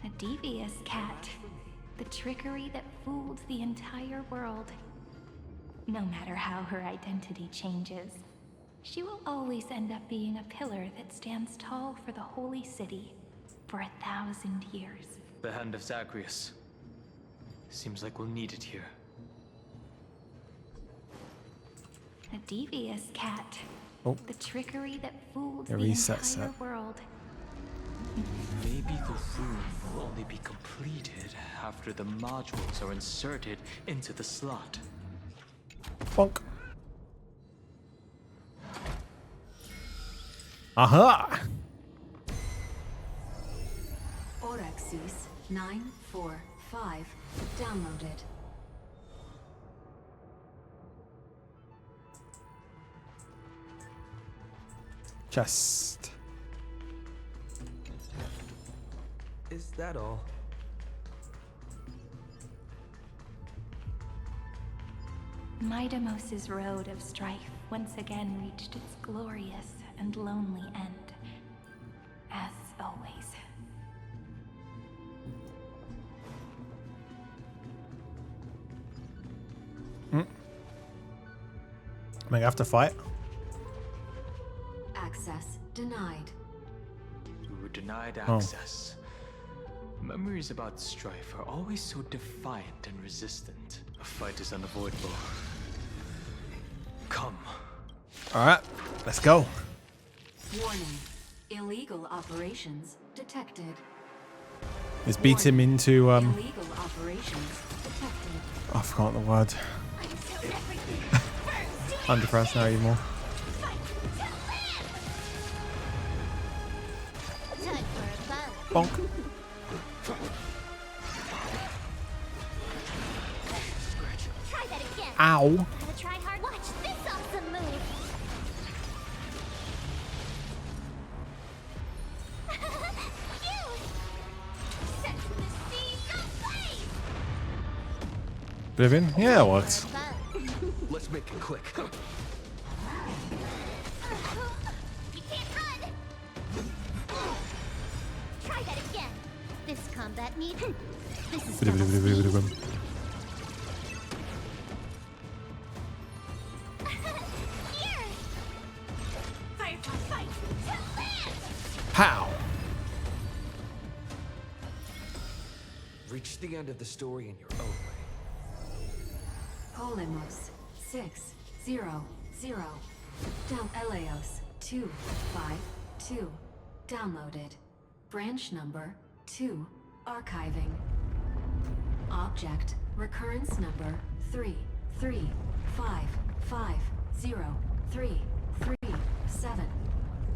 A devious cat. The trickery that fooled the entire world. No matter how her identity changes, she will always end up being a pillar that stands tall for the holy city for 1,000 years. The hand of Zagreus. Seems like we'll need it here. A devious cat. Oh. The trickery that fooled It the resets entire it. world. Maybe the room will only be completed after the modules are inserted into the slot. Bonk. Aha! Orexis 945 downloaded. Chest. Is that all? Midamos's road of strife once again reached its glorious and lonely end. As always. I'm gonna have to fight. Access denied. We were denied access. Memories about strife are always so defiant and resistant. A fight is unavoidable. Come. Alright, let's go. Warning. Illegal operations detected. Let's beat him into Illegal operations detected. I forgot the word. Underpress now anymore. Bonk. Try that again. Ow. Gotta try hard. Watch this awesome move. Setting the scene ablaze. Bit of in? Yeah, it works. Let's make it quick. You can't run. Try that again. This combat need. This is double speed. Here. Fight, fight, to land. Pow. Reach the end of the story in your own way. Polemos 600. Down Eleos 252. Downloaded. Branch number 2. Archiving. Object recurrence number 335503337.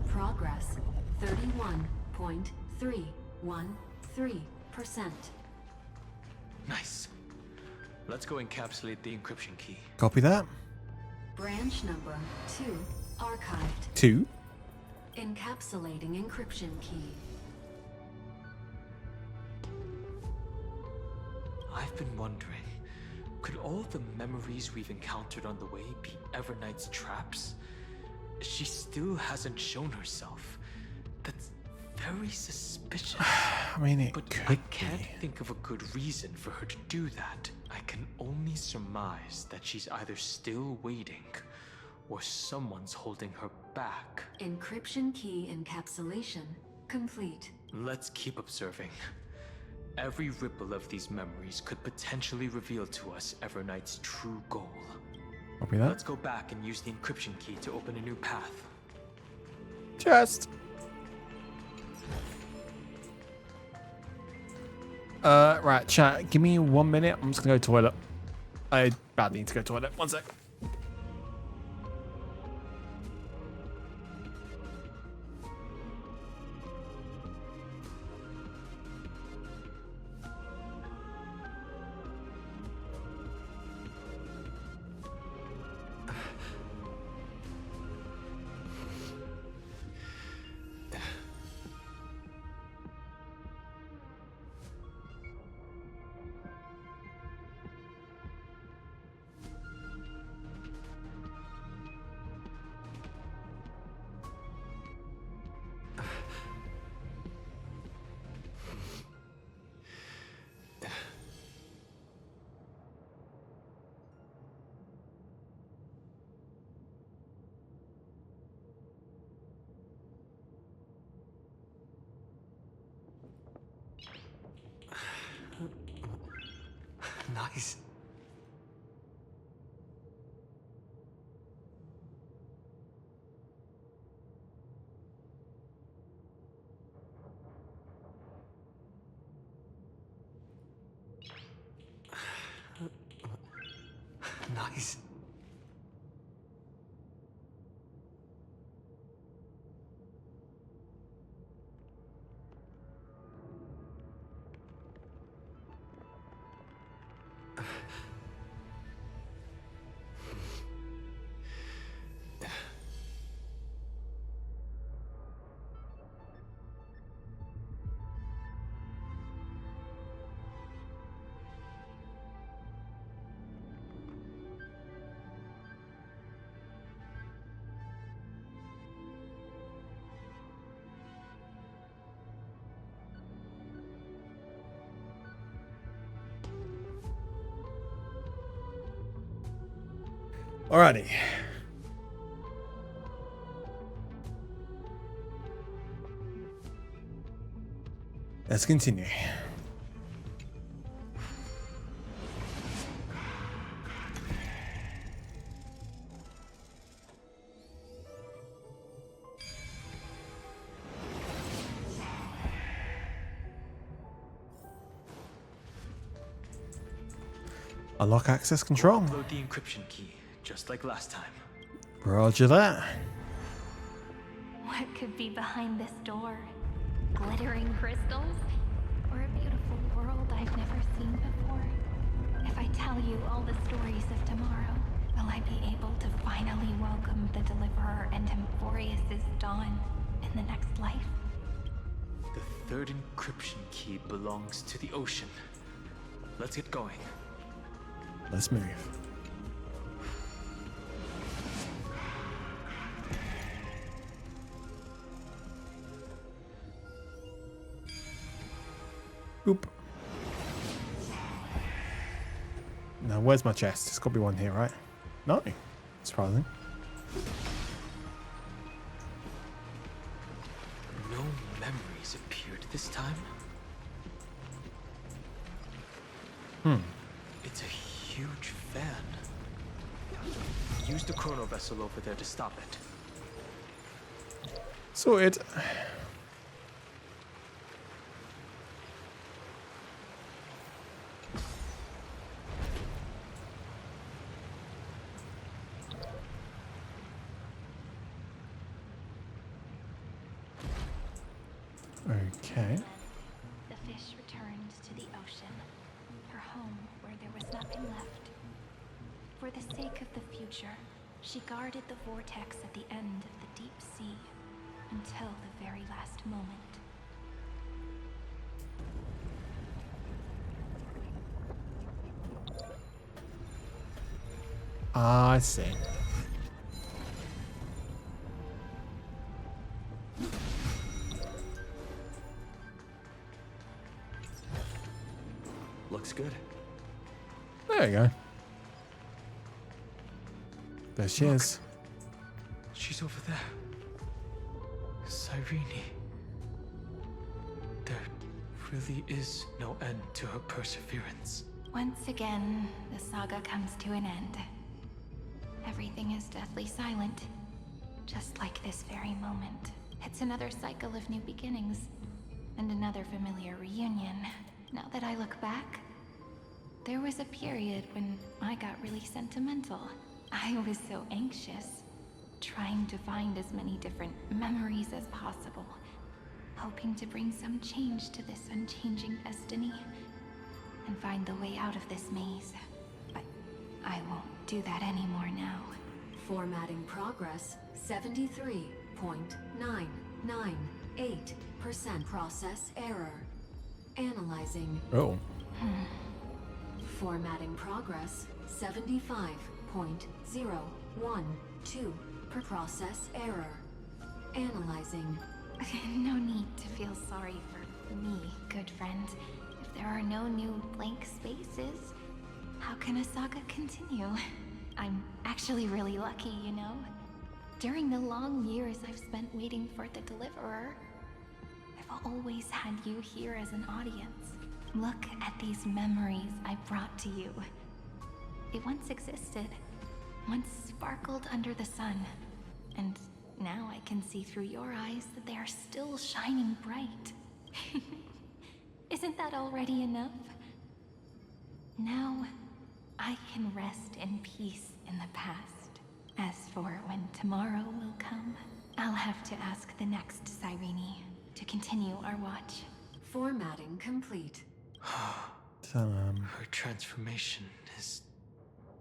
Progress 31.313%. Nice. Let's go encapsulate the encryption key. Copy that. Branch number 2 archived. 2. Encapsulating encryption key. I've been wondering, could all the memories we've encountered on the way be Everknight's traps? She still hasn't shown herself. That's very suspicious. I mean, it But could I can't be. think of a good reason for her to do that. I can only surmise that she's either still waiting or someone's holding her back. Encryption key encapsulation complete. Let's keep observing. Every ripple of these memories could potentially reveal to us Everknight's true goal. Copy that. Let's go back and use the encryption key to open a new path. Just. Right, chat. Give me 1 minute. I'm just gonna go to the toilet. I badly need to go to the toilet. 1 sec. Nice. Nice. Alrighty. Let's continue. Unlock access control. Upload the encryption key, just like last time. Roger that. What could be behind this door? Glittering crystals? Or a beautiful world I've never seen before? If I tell you all the stories of tomorrow, will I be able to finally welcome the Deliverer and Emphorius' dawn in the next life? The third encryption key belongs to the ocean. Let's get going. Let's move. Oop. Now, where's my chest? It's got to be one here, right? No. Surprising. No memories appeared this time. It's a huge fan. Use the chrono vessel over there to stop it. Sorted. Okay. The fish returned to the ocean, her home where there was nothing left. For the sake of the future, she guarded the vortex at the end of the deep sea until the very last moment. I see. Looks good. There you go. There she is. She's over there. Cyrene. There really is no end to her perseverance. Once again, the saga comes to an end. Everything is deathly silent, just like this very moment. It's another cycle of new beginnings, and another familiar reunion. Now that I look back, there was a period when I got really sentimental. I was so anxious, trying to find as many different memories as possible, hoping to bring some change to this unchanging destiny, and find the way out of this maze. But I won't do that anymore now. Formatting progress 73.998%. Process error. Analyzing. Oh. Formatting progress 75.012 per process error. Analyzing. No need to feel sorry for me, good friend. If there are no new blank spaces, how can a saga continue? I'm actually really lucky, you know? During the long years I've spent waiting for the Deliverer, I've always had you here as an audience. Look at these memories I brought to you. It once existed, once sparkled under the sun, and now I can see through your eyes that they are still shining bright. Isn't that already enough? Now, I can rest in peace in the past. As for when tomorrow will come, I'll have to ask the next Cyrene to continue our watch. Formatting complete. Her transformation is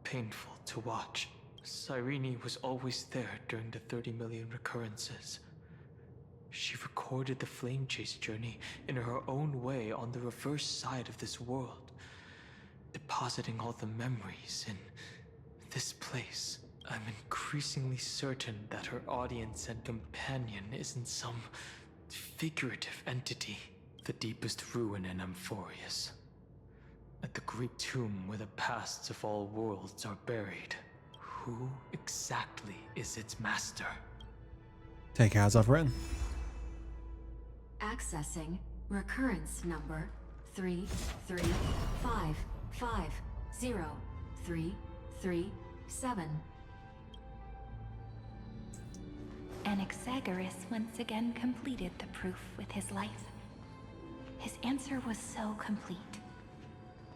painful to watch. Cyrene was always there during the 30 million recurrences. She recorded the flame chase journey in her own way on the reverse side of this world, depositing all the memories in this place. I'm increasingly certain that her audience and companion isn't some figurative entity. The deepest ruin in Emphorius. At the great tomb where the pasts of all worlds are buried. Who exactly is its master? Take it as I've written. Accessing Recurrence number 335503337. Anaxagoras once again completed the proof with his life. His answer was so complete.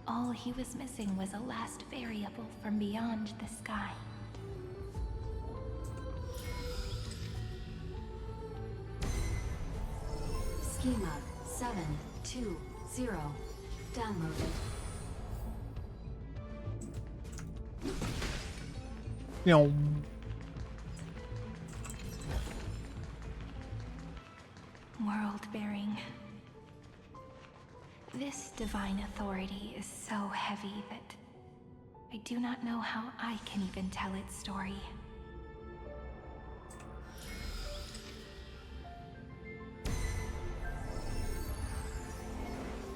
All he was missing was a last variable from beyond the sky. Schema 720 downloaded. Meow. World-bearing. This divine authority is so heavy that I do not know how I can even tell its story.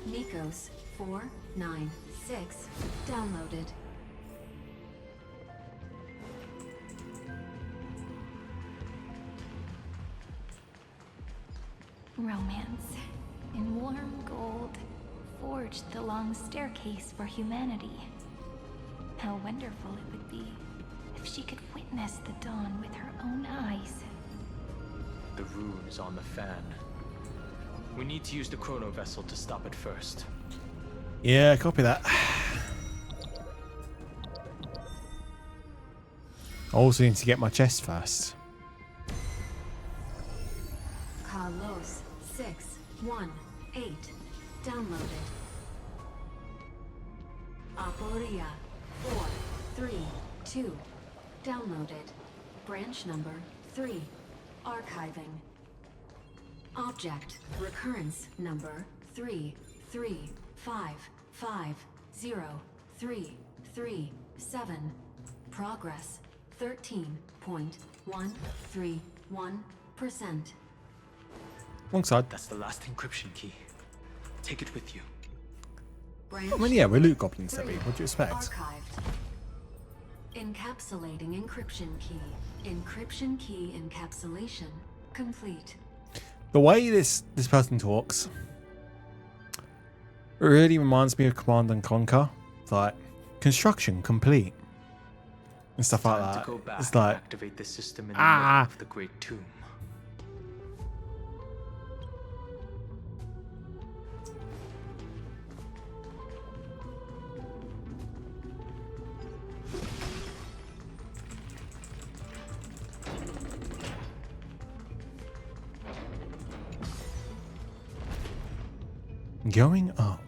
Nikos 496 downloaded. Romance, in warm gold, forged the long staircase for humanity. How wonderful it would be if she could witness the dawn with her own eyes. The rune is on the fan. We need to use the chrono vessel to stop it first. Yeah, copy that. I also need to get my chest first. Carlos 618 downloaded. Aporia 432 downloaded. Branch number 3 archiving. Object recurrence number 335503337. Progress 13.131%. Wrong side. That's the last encryption key. Take it with you. Branch I mean, yeah, we're number loot goblins, Debbie. What do you expect? Archived. Encapsulating encryption key. Encryption key encapsulation complete. The way this person talks really reminds me of Command and Conquer. It's like construction complete and stuff like Time that. to go back It's and like activate the system in the middle of the Great Tomb. going up.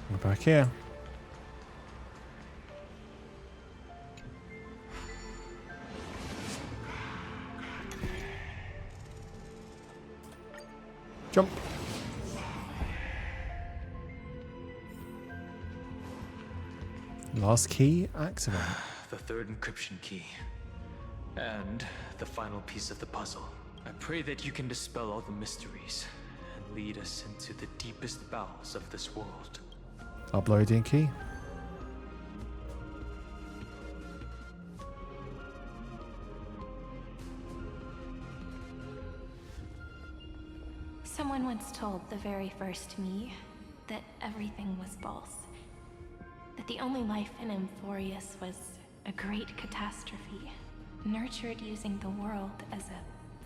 We're back here. Jump. Last key activate. The third encryption key. And the final piece of the puzzle. I pray that you can dispel all the mysteries and lead us into the deepest bowels of this world. Uploading key. Someone once told the very first me that everything was false. That the only life in Amphorius was a great catastrophe, nurtured using the world as a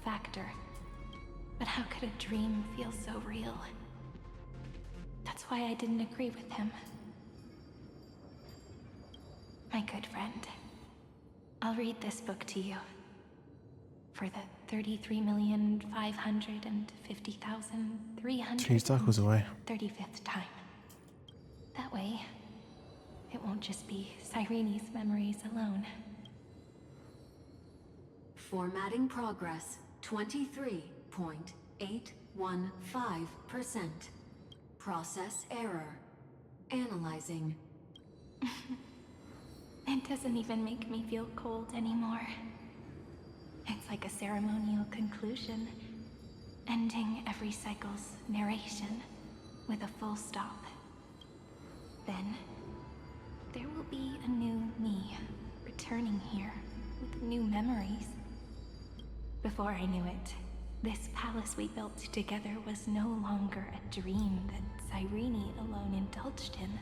factor. But how could a dream feel so real? That's why I didn't agree with him. My good friend, I'll read this book to you. For the 33,550,335th time. That way, it won't just be Cyrene's memories alone. Formatting progress 23.815%. Process error. Analyzing. It doesn't even make me feel cold anymore. It's like a ceremonial conclusion, ending every cycle's narration with a full stop. Then, there will be a new me returning here with new memories. Before I knew it, this palace we built together was no longer a dream that Cyrene alone indulged in.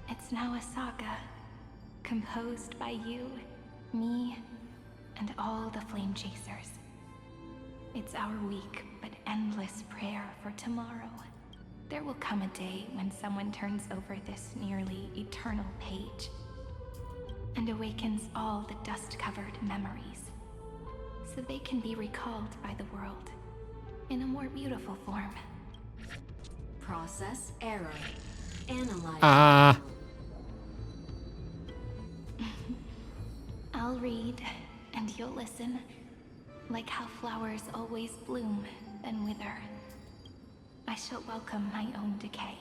It's now a saga, composed by you, me, and all the Flame Chasers. It's our weak but endless prayer for tomorrow. There will come a day when someone turns over this nearly eternal page and awakens all the dust-covered memories, so they can be recalled by the world in a more beautiful form. Process error. Analyze. Ah. I'll read, and you'll listen, like how flowers always bloom, then wither. I shall welcome my own decay,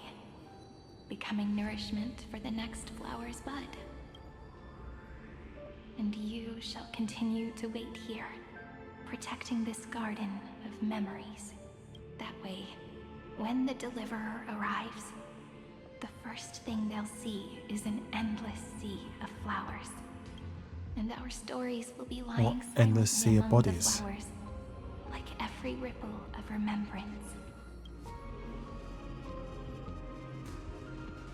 becoming nourishment for the next flower's bud. And you shall continue to wait here, protecting this garden of memories. That way, when the Deliverer arrives, the first thing they'll see is an endless sea of flowers. And our stories will be lying endless silently sea of among the bodies? flowers, like every ripple of remembrance.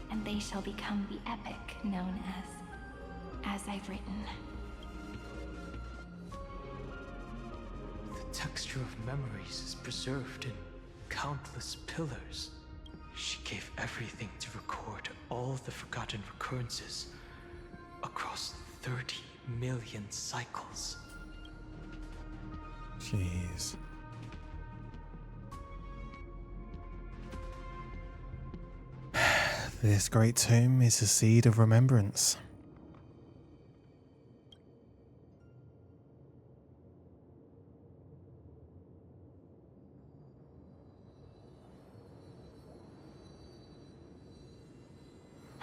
And they shall become the epic known as I've written. The texture of memories is preserved in countless pillars. She gave everything to record all the forgotten recurrences across 30 million cycles. Jeez. This great tomb is a seed of remembrance.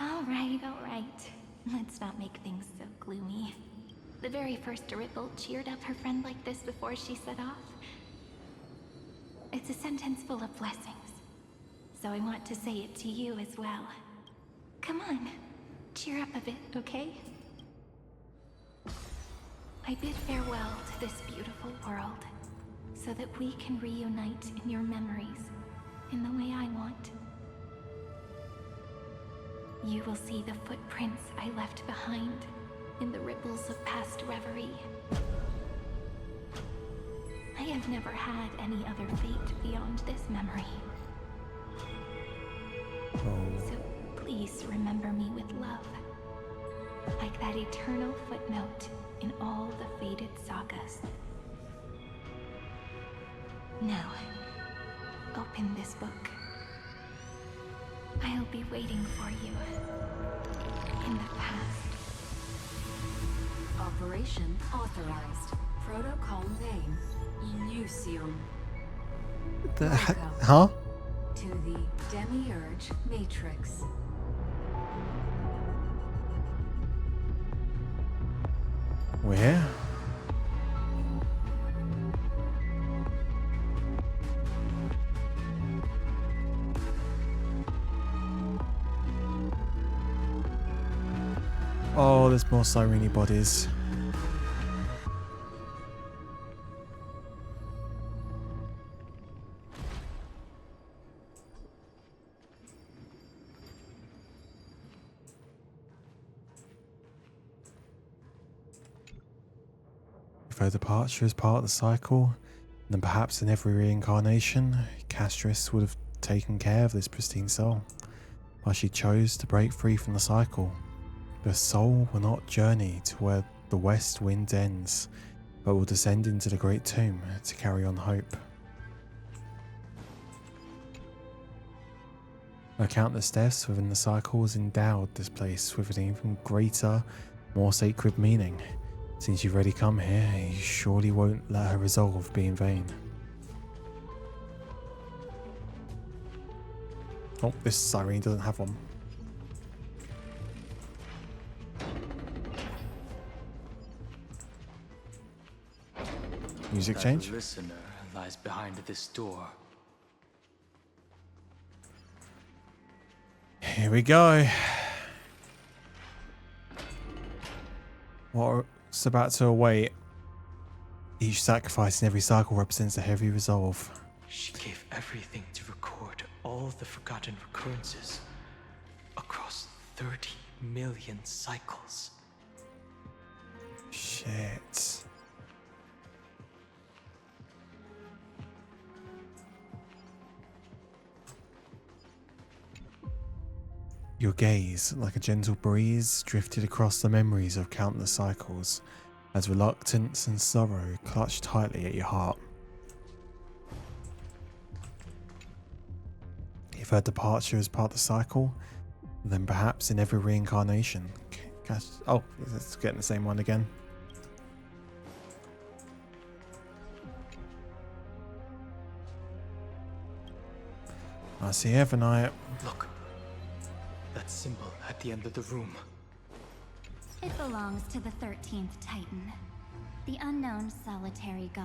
All right. Let's not make things so gloomy. The very first Ripple cheered up her friend like this before she set off. It's a sentence full of blessings, so I want to say it to you as well. Come on, cheer up a bit, okay? I bid farewell to this beautiful world, so that we can reunite in your memories, in the way I want. You will see the footprints I left behind in the ripples of past reverie. I have never had any other fate beyond this memory. Oh. So please remember me with love, like that eternal footnote in all the faded sagas. Now, open this book. I'll be waiting for you in the past. Operation authorized. Protocol name, Luzeal. Huh? To the Demiurge Matrix. Where? Oh, there's more Cyrene bodies. If her departure is part of the cycle, then perhaps in every reincarnation, Castris would have taken care of this pristine soul. But she chose to break free from the cycle. The soul will not journey to where the west wind ends, but will descend into the great tomb to carry on hope. Her countless deaths within the cycle has endowed this place with an even greater, more sacred meaning. Since you've already come here, you surely won't let her resolve be in vain. Oh, this Cyrene doesn't have one. Music change? The listener lies behind this door. Here we go. What's about to await? Each sacrifice in every cycle represents a heavy resolve. She gave everything to record all the forgotten recurrences across 30 million cycles. Shit. Your gaze, like a gentle breeze, drifted across the memories of countless cycles, as reluctance and sorrow clutched tightly at your heart. If her departure is part of the cycle, then perhaps in every reincarnation. Oh, it's getting the same one again. I see Evernight. Look, that symbol at the end of the room. It belongs to the 13th Titan, the unknown solitary god.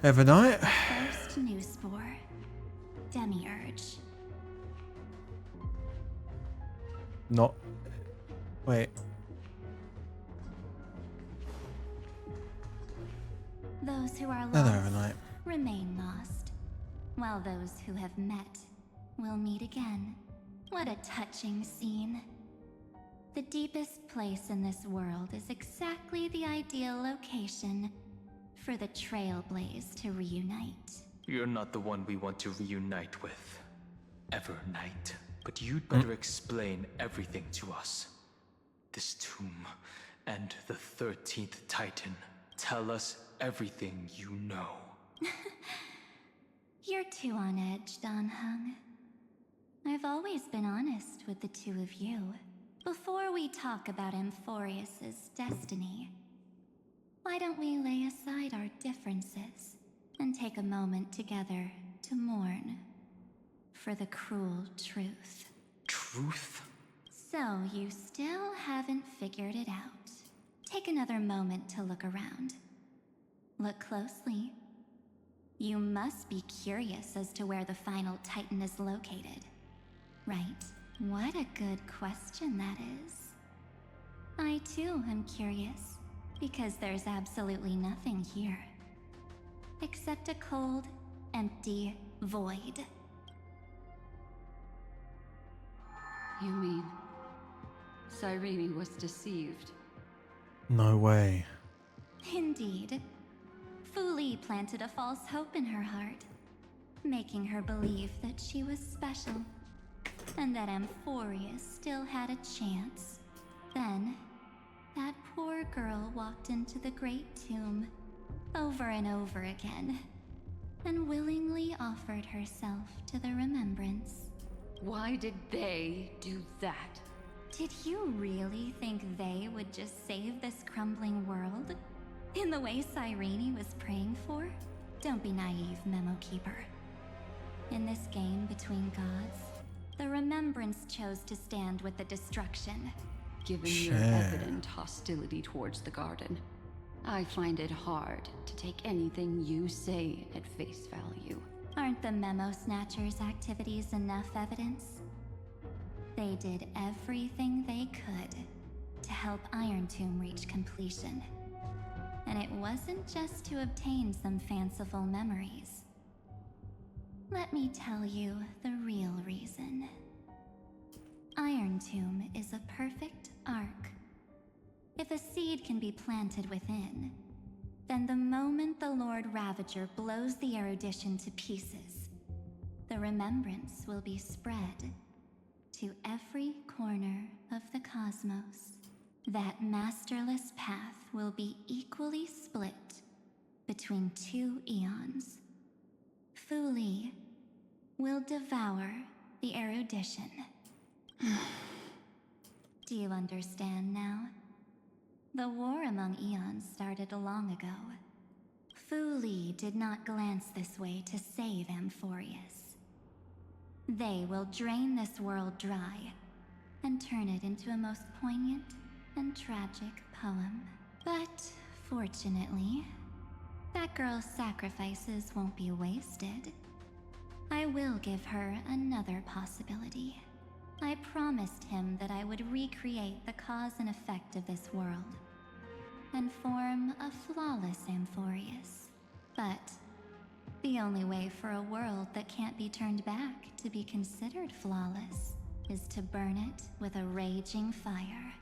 Evernight? First new spore, Demiurge. Not. Wait. Those who are Hello, lost Evernight. remain lost, while those who have met will meet again. What a touching scene. The deepest place in this world is exactly the ideal location for the Trailblaze to reunite. You're not the one we want to reunite with, Evernight. But you'd better explain everything to us. This tomb and the 13th Titan. Tell us everything you know. You're too on edge, Donhung. I've always been honest with the two of you. Before we talk about Amphorius's destiny, why don't we lay aside our differences and take a moment together to mourn for the cruel truth? Truth? So you still haven't figured it out. Take another moment to look around. Look closely. You must be curious as to where the final Titan is located, right? What a good question that is. I too am curious, because there's absolutely nothing here. Except a cold, empty void. You mean Cyrene was deceived? No way. Indeed. Fu Li planted a false hope in her heart, making her believe that she was special, and that Amphorius still had a chance. Then, that poor girl walked into the Great Tomb, over and over again, and willingly offered herself to the remembrance. Why did they do that? Did you really think they would just save this crumbling world? In the way Cyrene was praying for? Don't be naive, Memo Keeper. In this game between gods, the Remembrance chose to stand with the destruction. Given your evident hostility towards the garden, I find it hard to take anything you say at face value. Aren't the Memo Snatchers' activities enough evidence? They did everything they could to help Iron Tomb reach completion. And it wasn't just to obtain some fanciful memories. Let me tell you the real reason. Iron Tomb is a perfect arc. If a seed can be planted within, then the moment the Lord Ravager blows the erudition to pieces, the remembrance will be spread to every corner of the cosmos. That masterless path will be equally split between two eons. Fu Li will devour the erudition. Do you understand now? The war among eons started long ago. Fu Li did not glance this way to save Amphorius. They will drain this world dry and turn it into a most poignant and tragic poem. But fortunately, that girl's sacrifices won't be wasted. I will give her another possibility. I promised him that I would recreate the cause and effect of this world. and form a flawless Amphorius. But the only way for a world that can't be turned back to be considered flawless is to burn it with a raging fire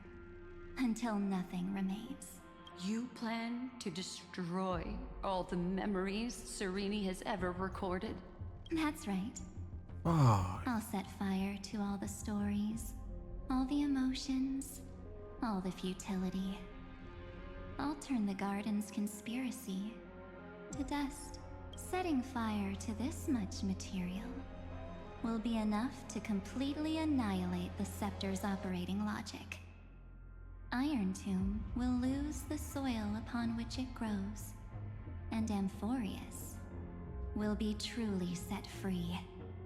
until nothing remains. You plan to destroy all the memories Serene has ever recorded? That's right. Ah, I'll set fire to all the stories, all the emotions, all the futility. I'll turn the garden's conspiracy to dust. Setting fire to this much material will be enough to completely annihilate the scepter's operating logic. Iron Tomb will lose the soil upon which it grows, and Amphorius will be truly set free.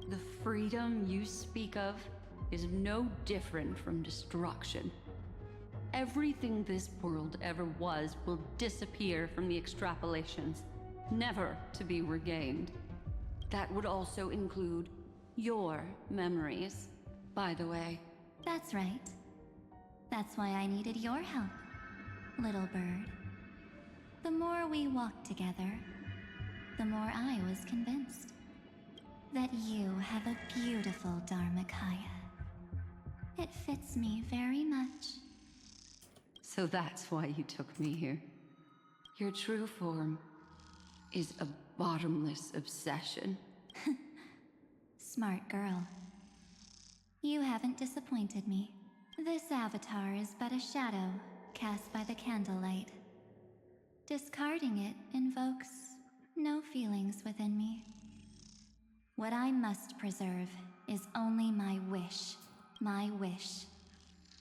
The freedom you speak of is no different from destruction. Everything this world ever was will disappear from the extrapolations, never to be regained. That would also include your memories, by the way. That's right. That's why I needed your help, little bird. The more we walked together, the more I was convinced that you have a beautiful Dharmakaya. It fits me very much. So that's why you took me here. Your true form is a bottomless obsession. Smart girl. You haven't disappointed me. This avatar is but a shadow cast by the candlelight. Discarding it invokes no feelings within me. What I must preserve is only my wish. My wish.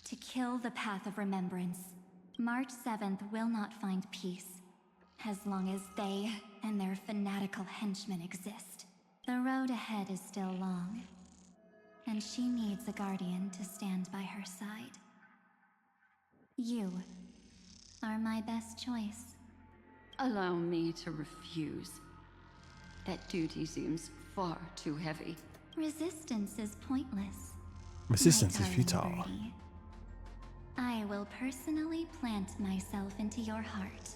To kill the path of remembrance. March 7th will not find peace, as long as they and their fanatical henchmen exist. The road ahead is still long, and she needs a guardian to stand by her side. You are my best choice. Allow me to refuse. That duty seems far too heavy. Resistance is pointless. resistance my is darling futile. birdie. I will personally plant myself into your heart.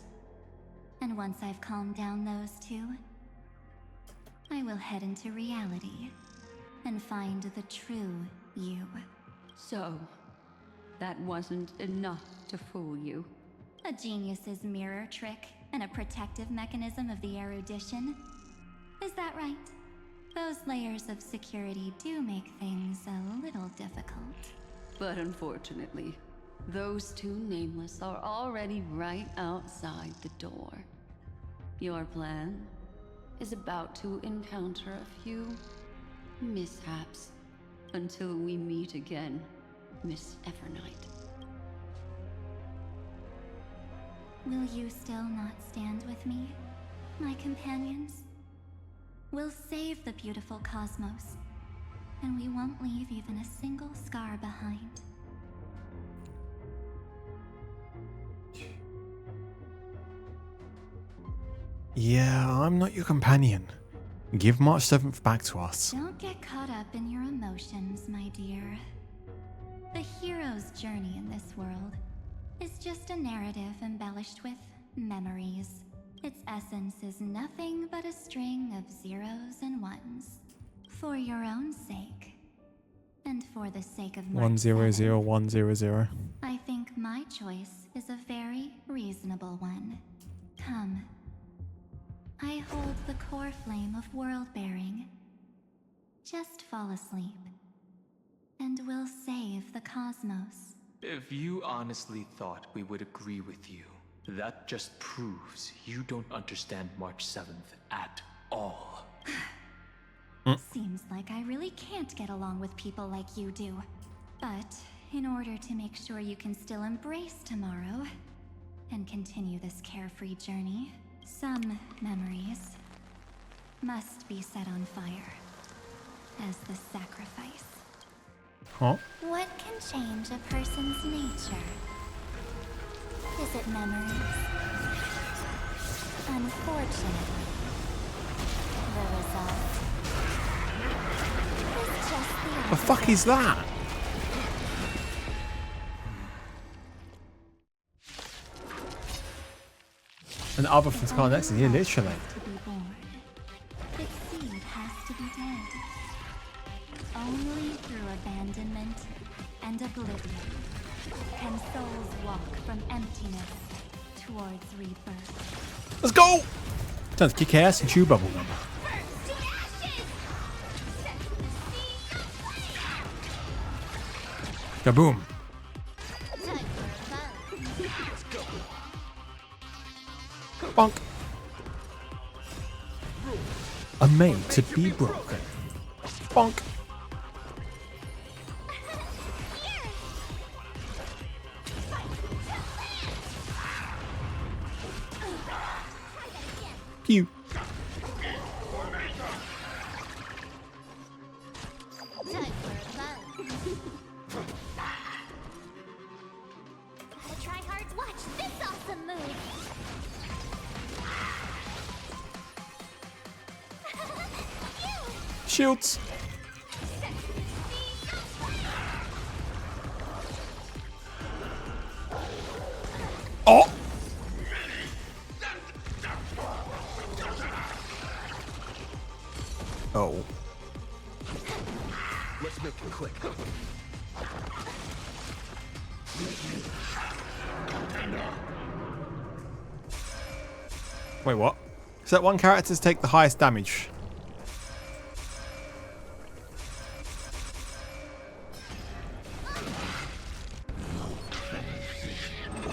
And once I've calmed down those two, I will head into reality and find the true you. So, that wasn't enough to fool you. A genius's mirror trick and a protective mechanism of the erudition. Is that right? Those layers of security do make things a little difficult. But unfortunately, those two nameless are already right outside the door. Your plan is about to encounter a few mishaps until we meet again, Miss Evernight. Will you still not stand with me, my companions? We'll save the beautiful cosmos, and we won't leave even a single scar behind. Yeah, I'm not your companion. Give March 7th back to us. Don't get caught up in your emotions, my dear. The hero's journey in this world is just a narrative embellished with memories. Its essence is nothing but a string of zeros and ones. For your own sake, and for the sake of March 7th, 100100. I think my choice is a very reasonable one. Come. I hold the core flame of world-bearing. Just fall asleep, and we'll save the cosmos. If you honestly thought we would agree with you, that just proves you don't understand March 7th at all. Seems like I really can't get along with people like you do. But in order to make sure you can still embrace tomorrow and continue this carefree journey, some memories must be set on fire as the sacrifice. Huh? What can change a person's nature? Is it memories? Unfortunately, the result is just the The fuck is that? And other things can't exit. Yeah, literally. To be born. Its seed has to be dead. Only through abandonment and oblivion can souls walk from emptiness towards rebirth. Let's go! Time to kick ass and chew bubblegum. Kaboom. Bonk. Are made to be broken. Bonk. Pew. Tryhards, watch this awesome move. Shields. Oh. Oh. Let's make it quick. Wait, what? Set one character to take the highest damage.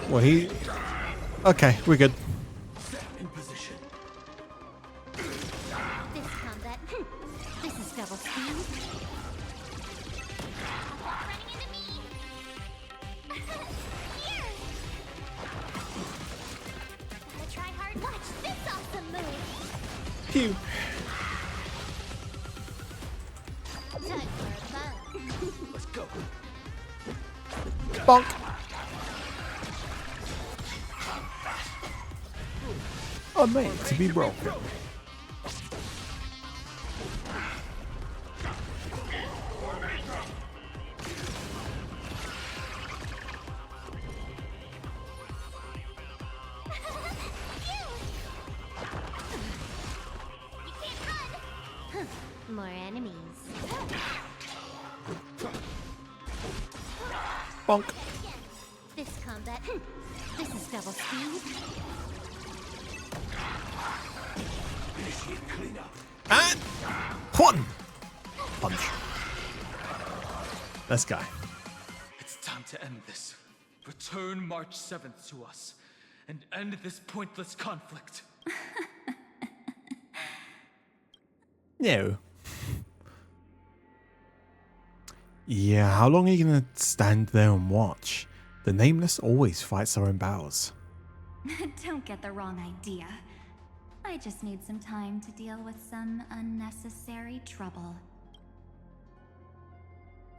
Well, he... Okay, we're good. In position. This combat. This is double speed. Running into me. Gotta try hard. Watch this awesome move. Pew. Time for fun. Let's go. Bonk. Are made to be broken. More enemies. Bonk. This combat. This is double speed. And one punch. Let's go. It's time to end this. Return March 7th to us and end this pointless conflict. No. Yeah, how long are you gonna stand there and watch? The Nameless always fights their own battles. Don't get the wrong idea. I just need some time to deal with some unnecessary trouble.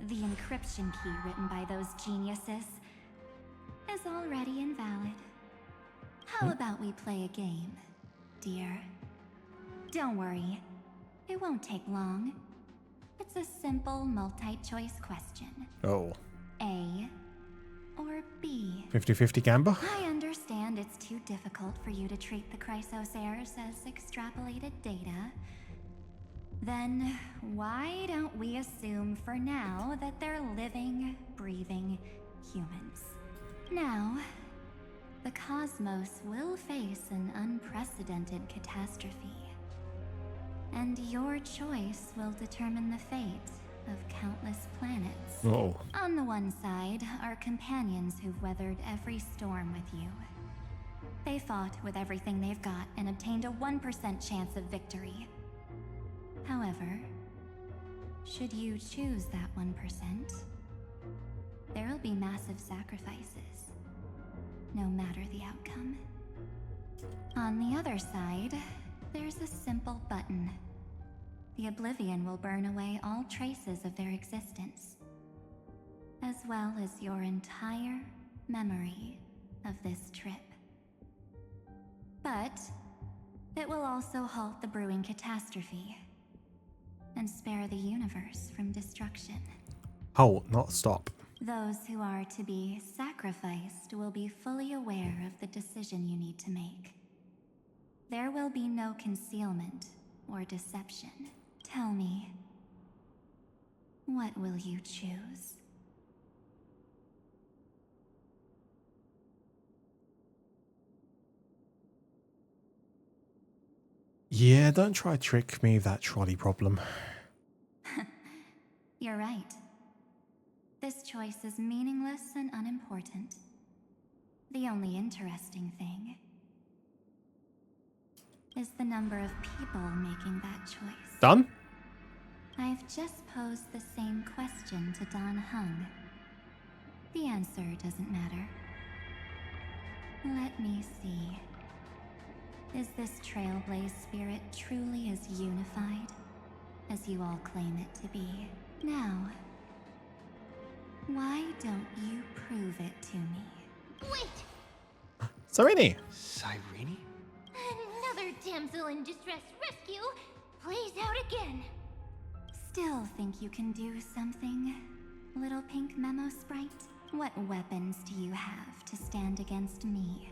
The encryption key written by those geniuses is already invalid. How about we play a game, dear? Don't worry, it won't take long. It's a simple multi-choice question. Oh. A or B? 50-50 gamble? I understand it's too difficult for you to treat the Chrysos heirs as extrapolated data. Then why don't we assume for now that they're living, breathing humans? Now, the cosmos will face an unprecedented catastrophe. And your choice will determine the fate of countless planets. Oh. On the one side are companions who've weathered every storm with you. They fought with everything they've got and obtained a 1% chance of victory. However, should you choose that 1%, there'll be massive sacrifices, no matter the outcome. On the other side, there's a simple button. The Oblivion will burn away all traces of their existence, as well as your entire memory of this trip. But it will also halt the brewing catastrophe and spare the universe from destruction. Halt, not stop. Those who are to be sacrificed will be fully aware of the decision you need to make. There will be no concealment or deception. Tell me, what will you choose? Yeah, don't try to trick me with that trolley problem. You're right. This choice is meaningless and unimportant. The only interesting thing is the number of people making that choice. Done? I've just posed the same question to Don Hung. The answer doesn't matter. Let me see. Is this Trailblaze spirit truly as unified as you all claim it to be? Now, why don't you prove it to me? Wait! Serenity! Cyrene? Another damsel in distress rescue plays out again. Still think you can do something, little pink memo sprite? What weapons do you have to stand against me?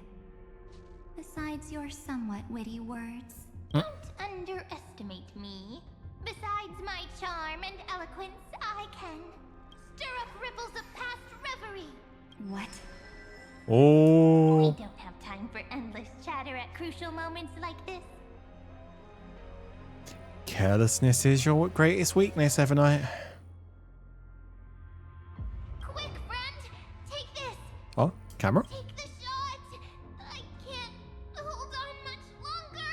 Besides your somewhat witty words? Don't underestimate me. Besides my charm and eloquence, I can stir up ripples of past reverie. What? Oh. We don't have time for endless chatter at crucial moments like this. Carelessness is your greatest weakness, Evernight. Quick, friend! Take this! Oh, camera? Take the shot! I can't hold on much longer!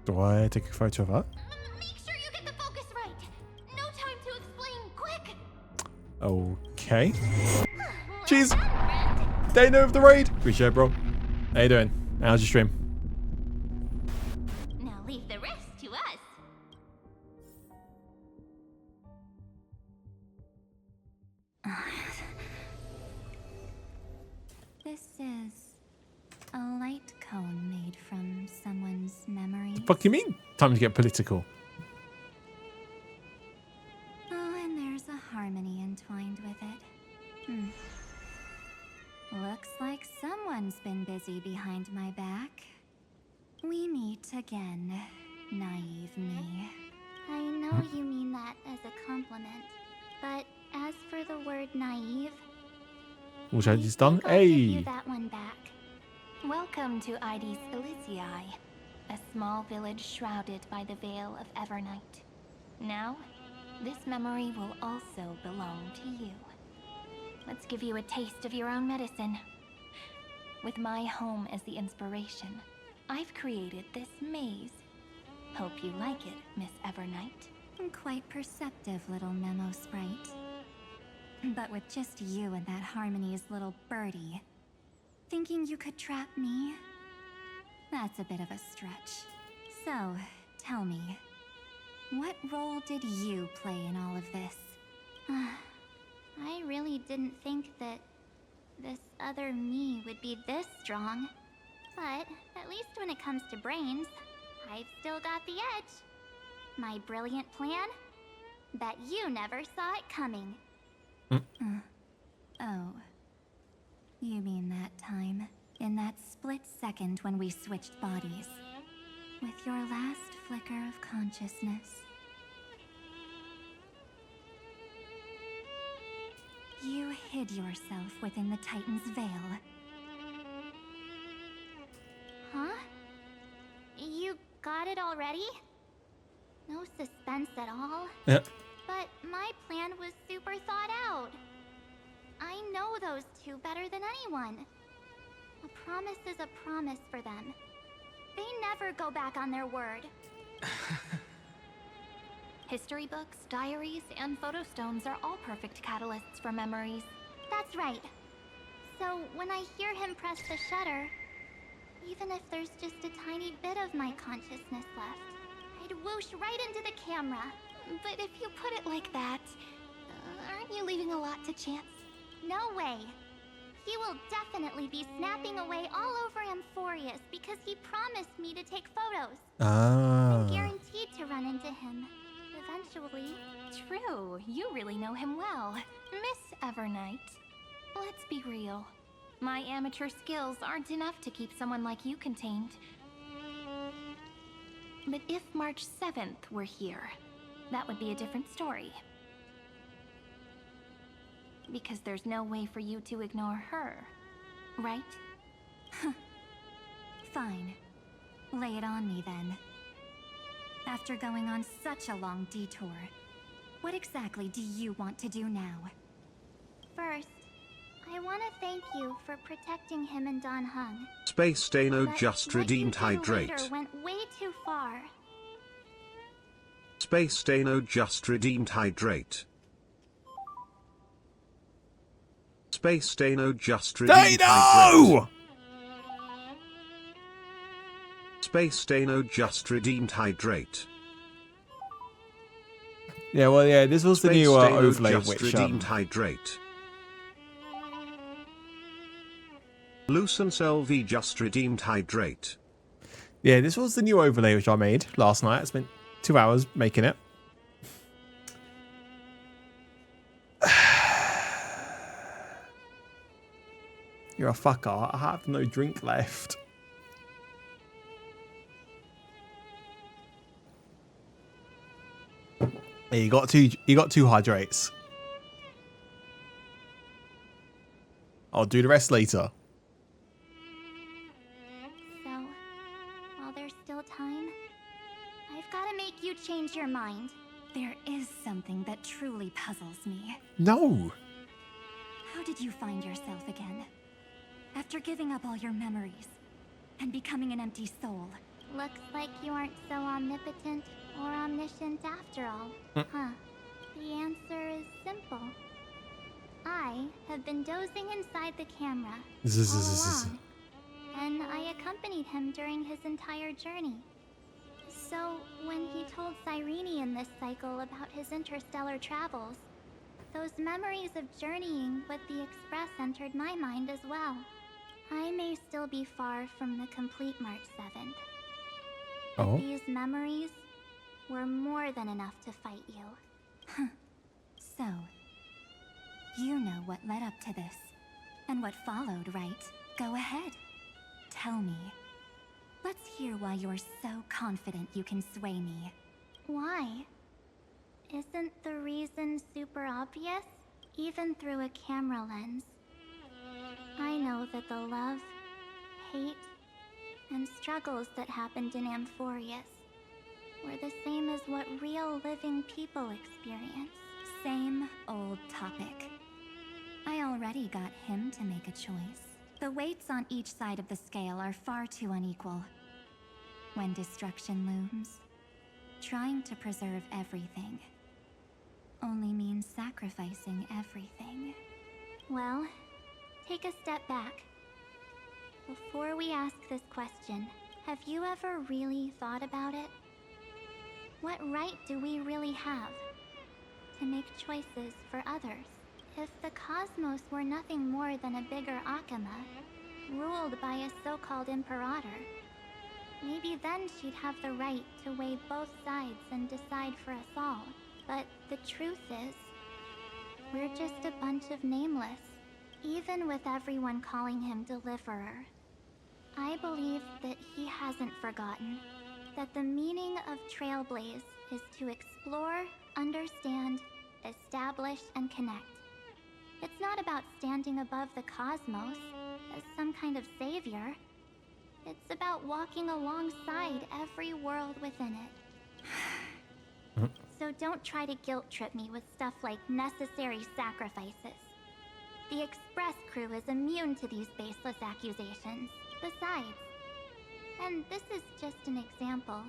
Do I take a photo of that? Make sure you get the focus right! No time to explain, quick! Okay. Well Jeez. done, friend. Dana of the raid. Appreciate it, bro. How you doing? How's your stream? Now leave the rest to us. This is a light cone made from someone's memory. Fuck you mean? Time to get political. Oh, and there's a harmony entwined with it. Looks like someone's been busy behind my back. We meet again, naive me. I know you mean that as a compliment, but as for the word naive, All changes done. I'll give you Hey. that one back. Welcome to Ides Elysiae, a small village shrouded by the veil of Evernight. Now, this memory will also belong to you. Let's give you a taste of your own medicine. With my home as the inspiration, I've created this maze. Hope you like it, Miss Evernight. Quite perceptive little memo sprite. But with just you and that Harmony's little birdie, thinking you could trap me? That's a bit of a stretch. So, tell me, what role did you play in all of this? I really didn't think that this other me would be this strong. But at least when it comes to brains, I've still got the edge. My brilliant plan? Bet you never saw it coming. Oh. You mean that time? In that split second when we switched bodies? With your last flicker of consciousness. You hid yourself within the Titan's veil. Huh? You got it already? No suspense at all? Yeah. But my plan was super thought out. I know those two better than anyone. A promise is a promise for them. They never go back on their word. History books, diaries, and photo stones are all perfect catalysts for memories. That's right. So when I hear him press the shutter, even if there's just a tiny bit of my consciousness left, I'd whoosh right into the camera. But if you put it like that, aren't you leaving a lot to chance? No way. He will definitely be snapping away all over Amphorius because he promised me to take photos. Ah. I'm guaranteed to run into him. Eventually. True, you really know him well. Miss Evernight, let's be real. My amateur skills aren't enough to keep someone like you contained. But if March 7th were here, that would be a different story. Because there's no way for you to ignore her, right? Fine. Lay it on me then. After going on such a long detour, what exactly do you want to do now? First, I want to thank you for protecting him and Don Hung. Space Dano But just what redeemed you did later hydrate. went way too far. Space Dano just redeemed hydrate. Space Dano just redeemed hydrate. Dano! Space Dano just redeemed hydrate. Yeah, well, yeah, this was the Space new Dano overlay just which redeemed hydrate. Lucence LV just redeemed hydrate. yeah, this was the new overlay which I made last night. I spent 2 hours making it. You're a fucker. I have no drink left. Yeah, you got two hydrates. I'll do the rest later. So, while there's still time, I've got to make you change your mind. There is something that truly puzzles me. No. How did you find yourself again? After giving up all your memories and becoming an empty soul. Looks like you aren't so omnipotent or omniscient after all, huh? The answer is simple. I have been dozing inside the camera all along, and I accompanied him during his entire journey. So, when he told Cyrene in this cycle about his interstellar travels, those memories of journeying with the Express entered my mind as well. I may still be far from the complete March 7th, but these memories were more than enough to fight you. So, you know what led up to this, and what followed, right? Go ahead. Tell me. Let's hear why you're so confident you can sway me. Why? Isn't the reason super obvious? Even through a camera lens, I know that the love, hate, and struggles that happened in Amphorius were the same as what real living people experience. Same old topic. I already got him to make a choice. The weights on each side of the scale are far too unequal. When destruction looms, trying to preserve everything only means sacrificing everything. Well, take a step back. Before we ask this question, have you ever really thought about it? What right do we really have to make choices for others? If the cosmos were nothing more than a bigger Akama, ruled by a so-called imperator, maybe then she'd have the right to weigh both sides and decide for us all. But the truth is, we're just a bunch of nameless. Even with everyone calling him Deliverer, I believe that he hasn't forgotten that the meaning of Trailblaze is to explore, understand, establish, and connect. It's not about standing above the cosmos as some kind of savior. It's about walking alongside every world within it. So don't try to guilt trip me with stuff like necessary sacrifices. The Express crew is immune to these baseless accusations. Besides, and this is just an example,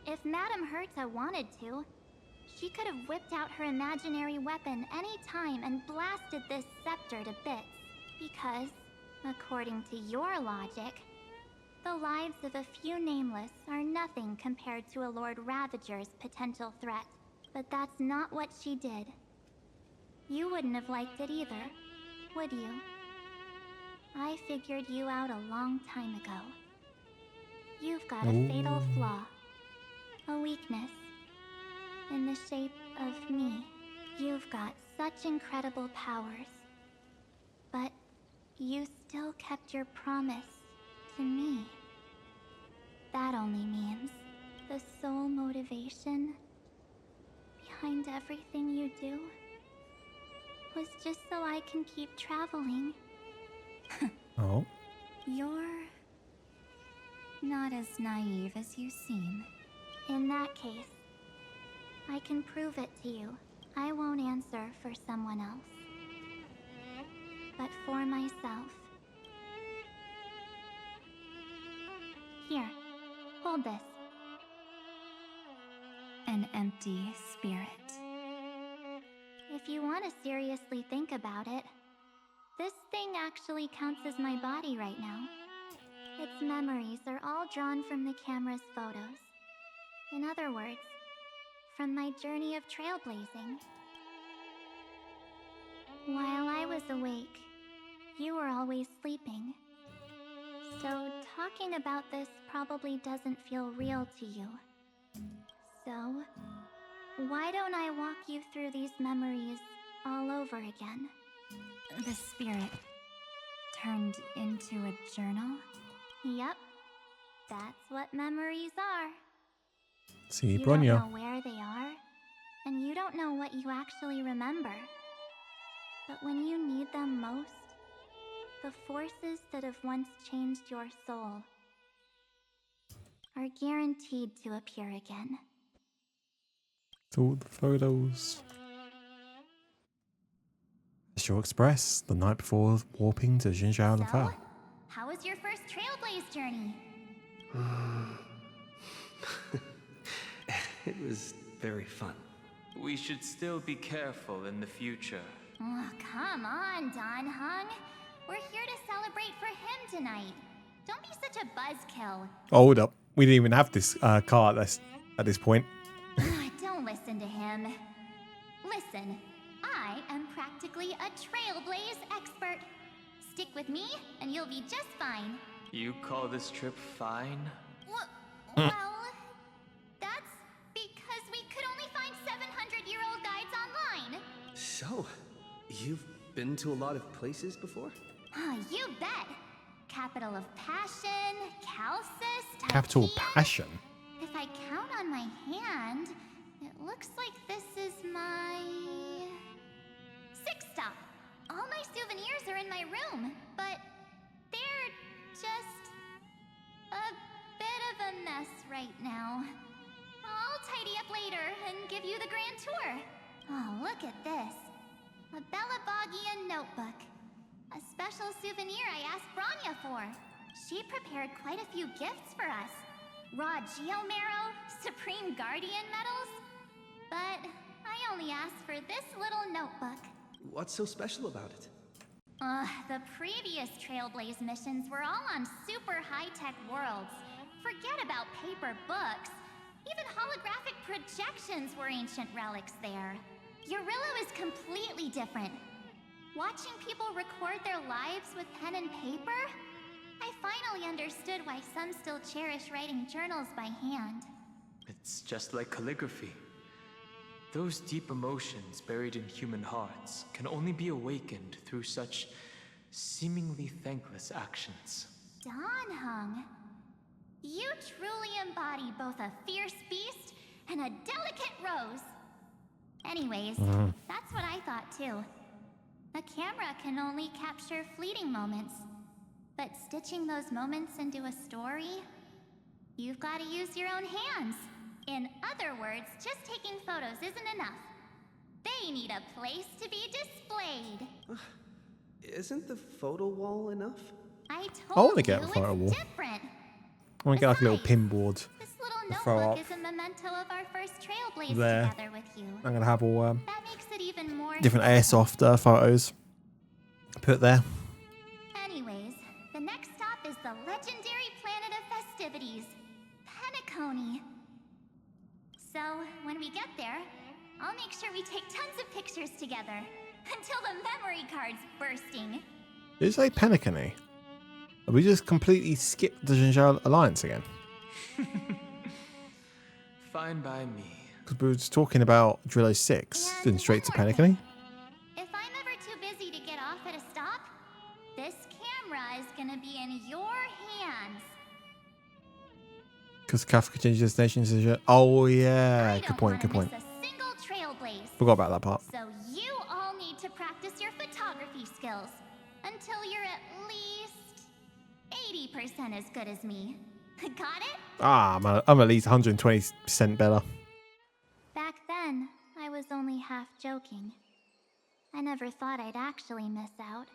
if Madame Herta wanted to, she could have whipped out her imaginary weapon any time and blasted this scepter to bits. Because, according to your logic, the lives of a few nameless are nothing compared to a Lord Ravager's potential threat. But that's not what she did. You wouldn't have liked it either, would you? I figured you out a long time ago. You've got a fatal flaw. A weakness. In the shape of me. You've got such incredible powers. But You still kept your promise to me. That only means the sole motivation behind everything you do was just so I can keep traveling. Oh. You're not as naive as you seem. In that case, I can prove it to you. I won't answer for someone else, but for myself. Here, hold this. An empty spirit. If you want to seriously think about it, this thing actually counts as my body right now. Its memories are all drawn from the camera's photos. In other words, from my journey of trailblazing. While I was awake, you were always sleeping. So talking about this probably doesn't feel real to you. So, why don't I walk you through these memories all over again? The spirit turned into a journal? Yep, that's what memories are. See, You don't Bronya. know where they are, and you don't know what you actually remember. But when you need them most, the forces that have once changed your soul are guaranteed to appear again. It's all the photos. Astral Express, the night before warping to Luzeal and So, Val. how was your first trailblaze journey? It was very fun. We should still be careful in the future. Oh, come on, Don Hung. We're here to celebrate for him tonight. Don't be such a buzzkill. Hold up. We didn't even have this car at this point. Don't listen to him. Listen, I am practically a trailblaze expert. Stick with me, and you'll be just fine. You call this trip fine? Well, that's because we could only find 700-year-old guides online. So, you've been to a lot of places before? Oh, you bet. Capital of Passion, Calcis, Capital Tarkeen. Passion. If I count on my hand, it looks like this is my 6th stop. All my souvenirs are in my room, but they're just a bit of a mess right now. I'll tidy up later and give you the grand tour. Oh, look at this. A Belabogian notebook. A special souvenir I asked Bronya for. She prepared quite a few gifts for us. Raw Geomarrow, Supreme Guardian medals. But I only asked for this little notebook. What's so special about it? The previous Trailblaze missions were all on super high-tech worlds. Forget about paper books. Even holographic projections were ancient relics there. Eurillo is completely different. Watching people record their lives with pen and paper, I finally understood why some still cherish writing journals by hand. It's just like calligraphy. Those deep emotions buried in human hearts can only be awakened through such seemingly thankless actions. Don Hung, you truly embody both a fierce beast and a delicate rose. Anyways, that's what I thought too. A camera can only capture fleeting moments, but stitching those moments into a story, you've got to use your own hands. In other words, just taking photos isn't enough. They need a place to be displayed. Isn't the photo wall enough? I I told wanna get you a photo it's wall. different. I want to get like a little Besides, pin board. This little to throw notebook up is a memento of our first trailblaze there. together with you. I'm going to have all That makes it even more different special. airsoft photos put there. Anyways, the next stop is the legendary planet of festivities, Penacony. So, when we get there, I'll make sure we take tons of pictures together until the memory card's bursting. Did you say Penacony? Have we just completely skipped the Luzeal Alliance again? Fine by me. Because we were just talking about Drillo 6, And then straight to one more Penacony. thing. If I'm ever too busy to get off at a stop, this because Kafka changes destinations. Oh yeah, I good don't point. wanna Good point. miss a single trailblaze. Forgot about that part. So you all need to practice your photography skills until you're at least 80% as good as me. Got it? Ah, I'm at least 120% better. Back then, I was only half joking. I never thought I'd actually miss out.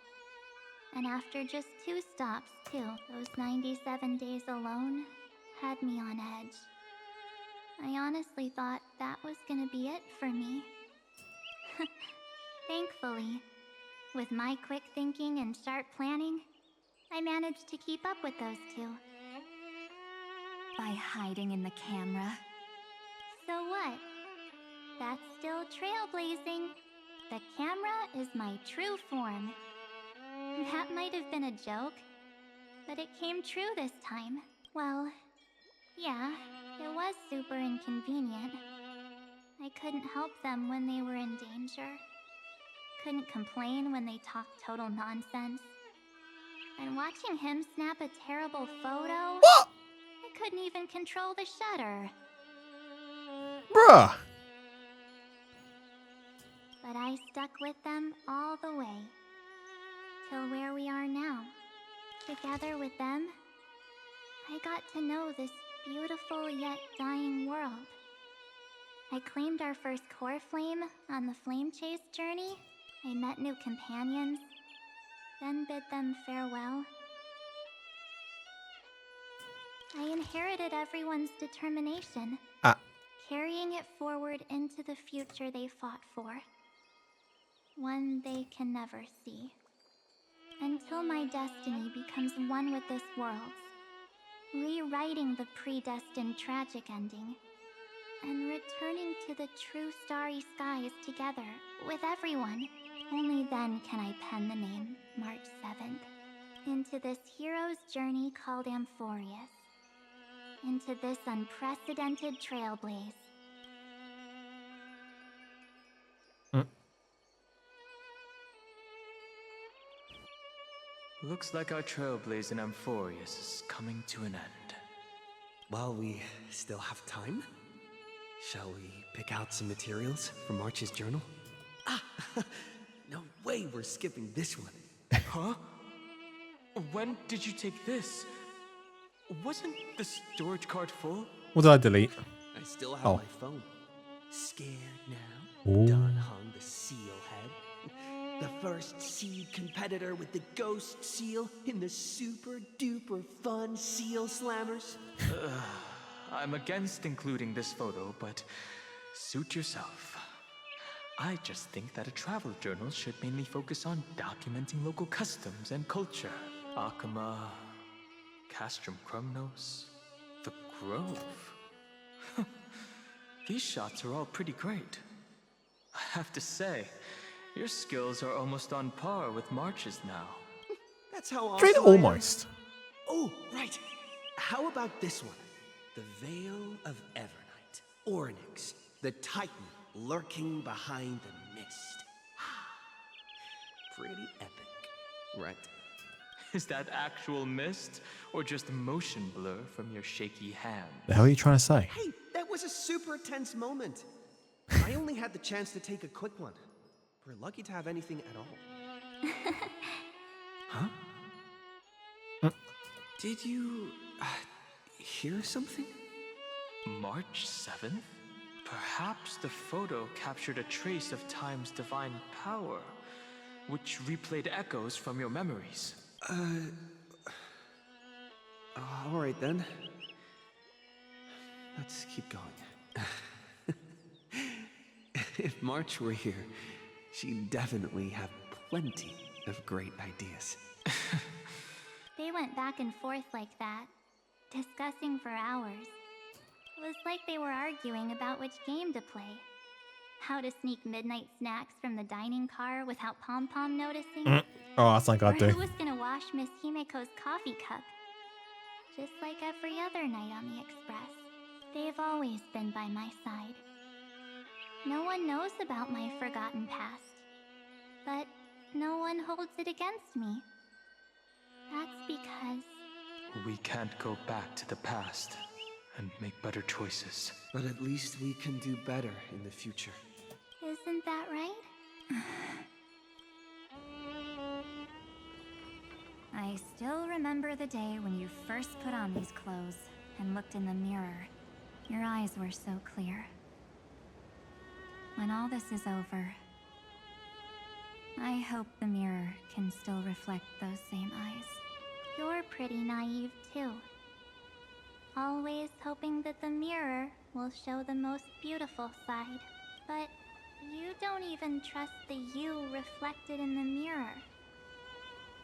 And after just 2 stops, too, those 97 days alone had me on edge. I honestly thought that was gonna be it for me. Thankfully, with my quick thinking and sharp planning, I managed to keep up with those 2. By hiding in the camera. So what? That's still trailblazing. The camera is my true form. That might have been a joke, but it came true this time. Well, yeah, it was super inconvenient. I couldn't help them when they were in danger. Couldn't complain when they talked total nonsense. And watching him snap a terrible photo... What? I couldn't even control the shutter. Bruh. But I stuck with them all the way. Till where we are now. Together with them, I got to know this beautiful yet dying world. I claimed our first core flame on the flame chase journey. I met new companions, then bid them farewell. I inherited everyone's determination, carrying it forward into the future they fought for. One they can never see. Until my destiny becomes one with this world's, rewriting the predestined tragic ending, and returning to the true starry skies together with everyone. Only then can I pen the name March 7th into this hero's journey called Amphorius, into this unprecedented trailblaze. Looks like our trailblaze in Amphorius is coming to an end. While we still have time, shall we pick out some materials for March's journal? Ah, no way we're skipping this one. Huh? When did you take this? Wasn't the storage card full? What did I delete? I still have my phone. Scared now? Ooh. Done hung the seal head. The first seed competitor with the ghost seal in the super duper fun seal slammers. I'm against including this photo, but suit yourself. I just think that a travel journal should mainly focus on documenting local customs and culture. Akama, Castrum Krumnos, the Grove. These shots are all pretty great. I have to say, your skills are almost on par with March's now. That's how awesome Straight I am. almost. Oh, right. How about this one? The Veil of Evernight. Orynyx, the Titan lurking behind the mist. Pretty epic, right? Is that actual mist, or just motion blur from your shaky hand? The hell are you trying to say? Hey, that was a super tense moment. I only had the chance to take a quick one. We're lucky to have anything at all. Huh? Did you hear something? March 7th? Perhaps the photo captured a trace of time's divine power, which replayed echoes from your memories. All right then. Let's keep going. If March were here, she'd definitely have plenty of great ideas. They went back and forth like that, discussing for hours. It was like they were arguing about which game to play. How to sneak midnight snacks from the dining car without Pom-Pom noticing. Oh, that's like I Or do. who was gonna wash Miss Himeko's coffee cup. Just like every other night on the Express. They've always been by my side. No one knows about my forgotten past. But no one holds it against me. That's because... We can't go back to the past. and make better choices. But at least we can do better in the future. Isn't that right? I still remember the day when you first put on these clothes and looked in the mirror. Your eyes were so clear. When all this is over, I hope the mirror can still reflect those same eyes. You're pretty naive, too. Always hoping that the mirror will show the most beautiful side. But you don't even trust the you reflected in the mirror.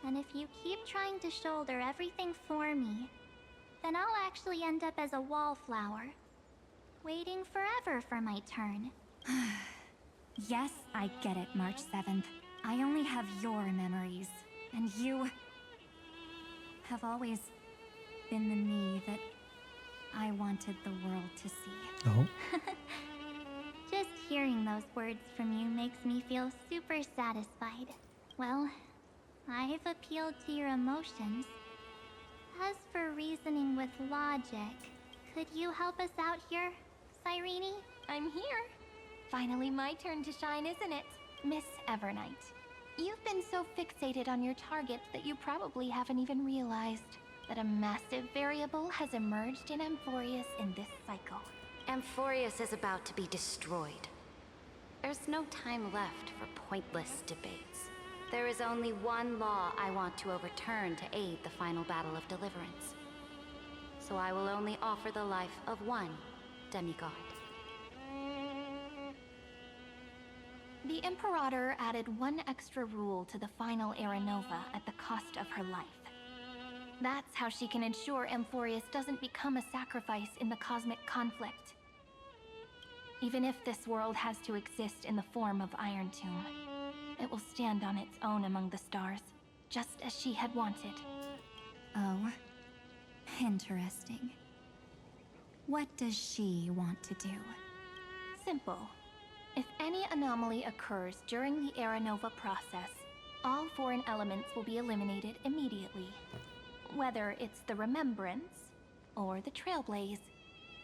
And if you keep trying to shoulder everything for me, then I'll actually end up as a wallflower, waiting forever for my turn. Yes, I get it, March 7th. I only have your memories, and you have always been the me that I wanted the world to see. Oh. Just hearing those words from you makes me feel super satisfied. Well, I've appealed to your emotions. As for reasoning with logic, could you help us out here, Cyrene? I'm here. Finally my turn to shine, isn't it? Miss Evernight. You've been so fixated on your targets that you probably haven't even realized that a massive variable has emerged in Amphorius in this cycle. Amphorius is about to be destroyed. There's no time left for pointless debates. There is only one law I want to overturn to aid the final battle of deliverance. So I will only offer the life of one demigod. The Imperator added one extra rule to the final Era Nova at the cost of her life. That's how she can ensure Amphorius doesn't become a sacrifice in the cosmic conflict. Even if this world has to exist in the form of Iron Tomb, it will stand on its own among the stars, just as she had wanted. Oh, interesting. What does she want to do? Simple. If any anomaly occurs during the Era Nova process, all foreign elements will be eliminated immediately. Whether it's the Remembrance or the Trailblaze,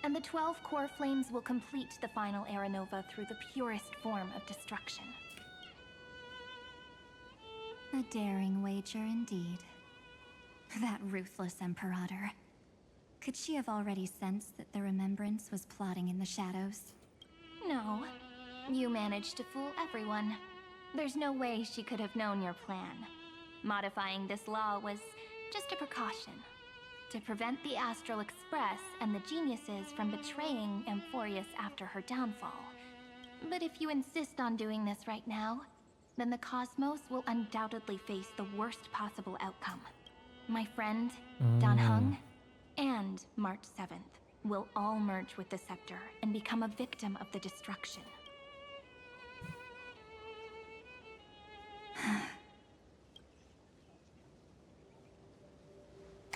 and the 12 core flames will complete the final Era Nova through the purest form of destruction. A daring wager indeed. That ruthless Imperator. Could she have already sensed that the Remembrance was plotting in the shadows? No. You managed to fool everyone. There's no way she could have known your plan. Modifying this law was just a precaution, to prevent the Astral Express and the geniuses from betraying Amphorius after her downfall. But if you insist on doing this right now, then the cosmos will undoubtedly face the worst possible outcome. My friend, Dan Heng, and March 7th will all merge with the Scepter and become a victim of the destruction.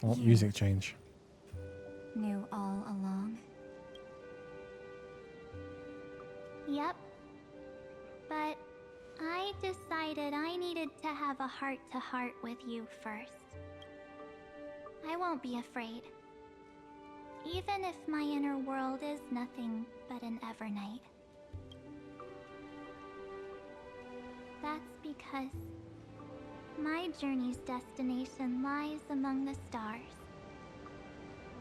Oh, music change. Knew all along. Yep. But I decided I needed to have a heart-to-heart with you first. I won't be afraid. Even if my inner world is nothing but an Evernight. That's because my journey's destination lies among the stars.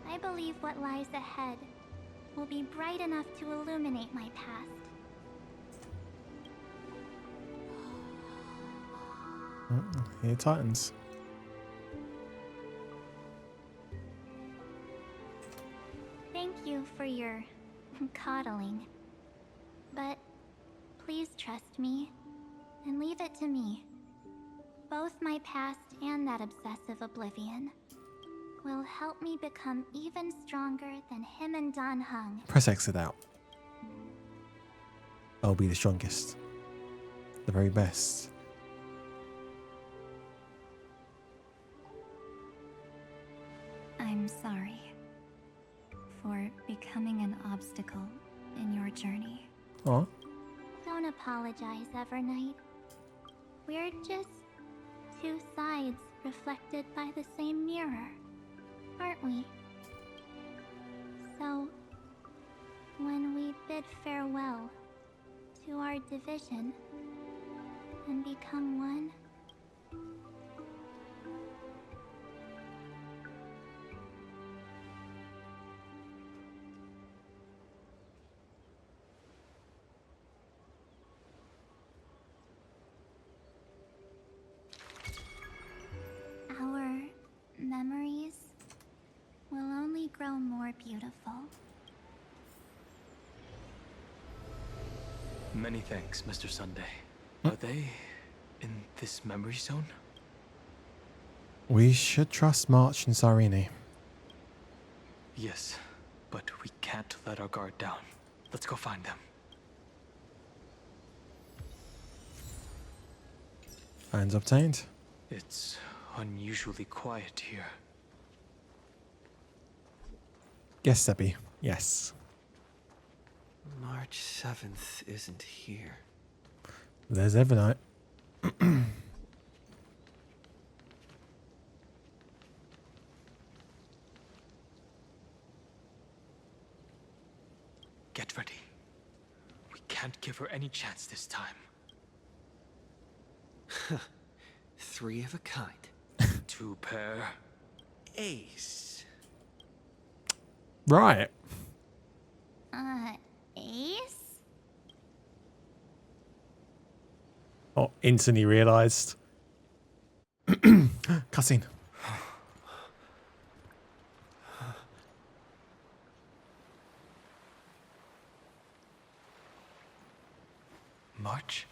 I believe what lies ahead will be bright enough to illuminate my past. Here, Titans. Thank you for your coddling. But please trust me and leave it to me. Both my past and that obsessive oblivion will help me become even stronger than him and Dan Heng. Press exit out. I'll be the strongest. The very best. I'm sorry for becoming an obstacle in your journey. Oh. Don't apologize, Evernight. We're just two sides reflected by the same mirror, aren't we? So, when we bid farewell to our division and become one, our memories will only grow more beautiful. Many thanks, Mr. Sunday. Are they in this memory zone? We should trust March and Sarini. Yes, but we can't let our guard down. Let's go find them. Finds obtained. It's unusually quiet here. Yes, Sebby. Yes. March 7th isn't here. There's Evernight. Get ready. We can't give her any chance this time. 3 of a kind. 2 pair. Ace. Right. Ace? Oh, instantly realised. Cussing. March?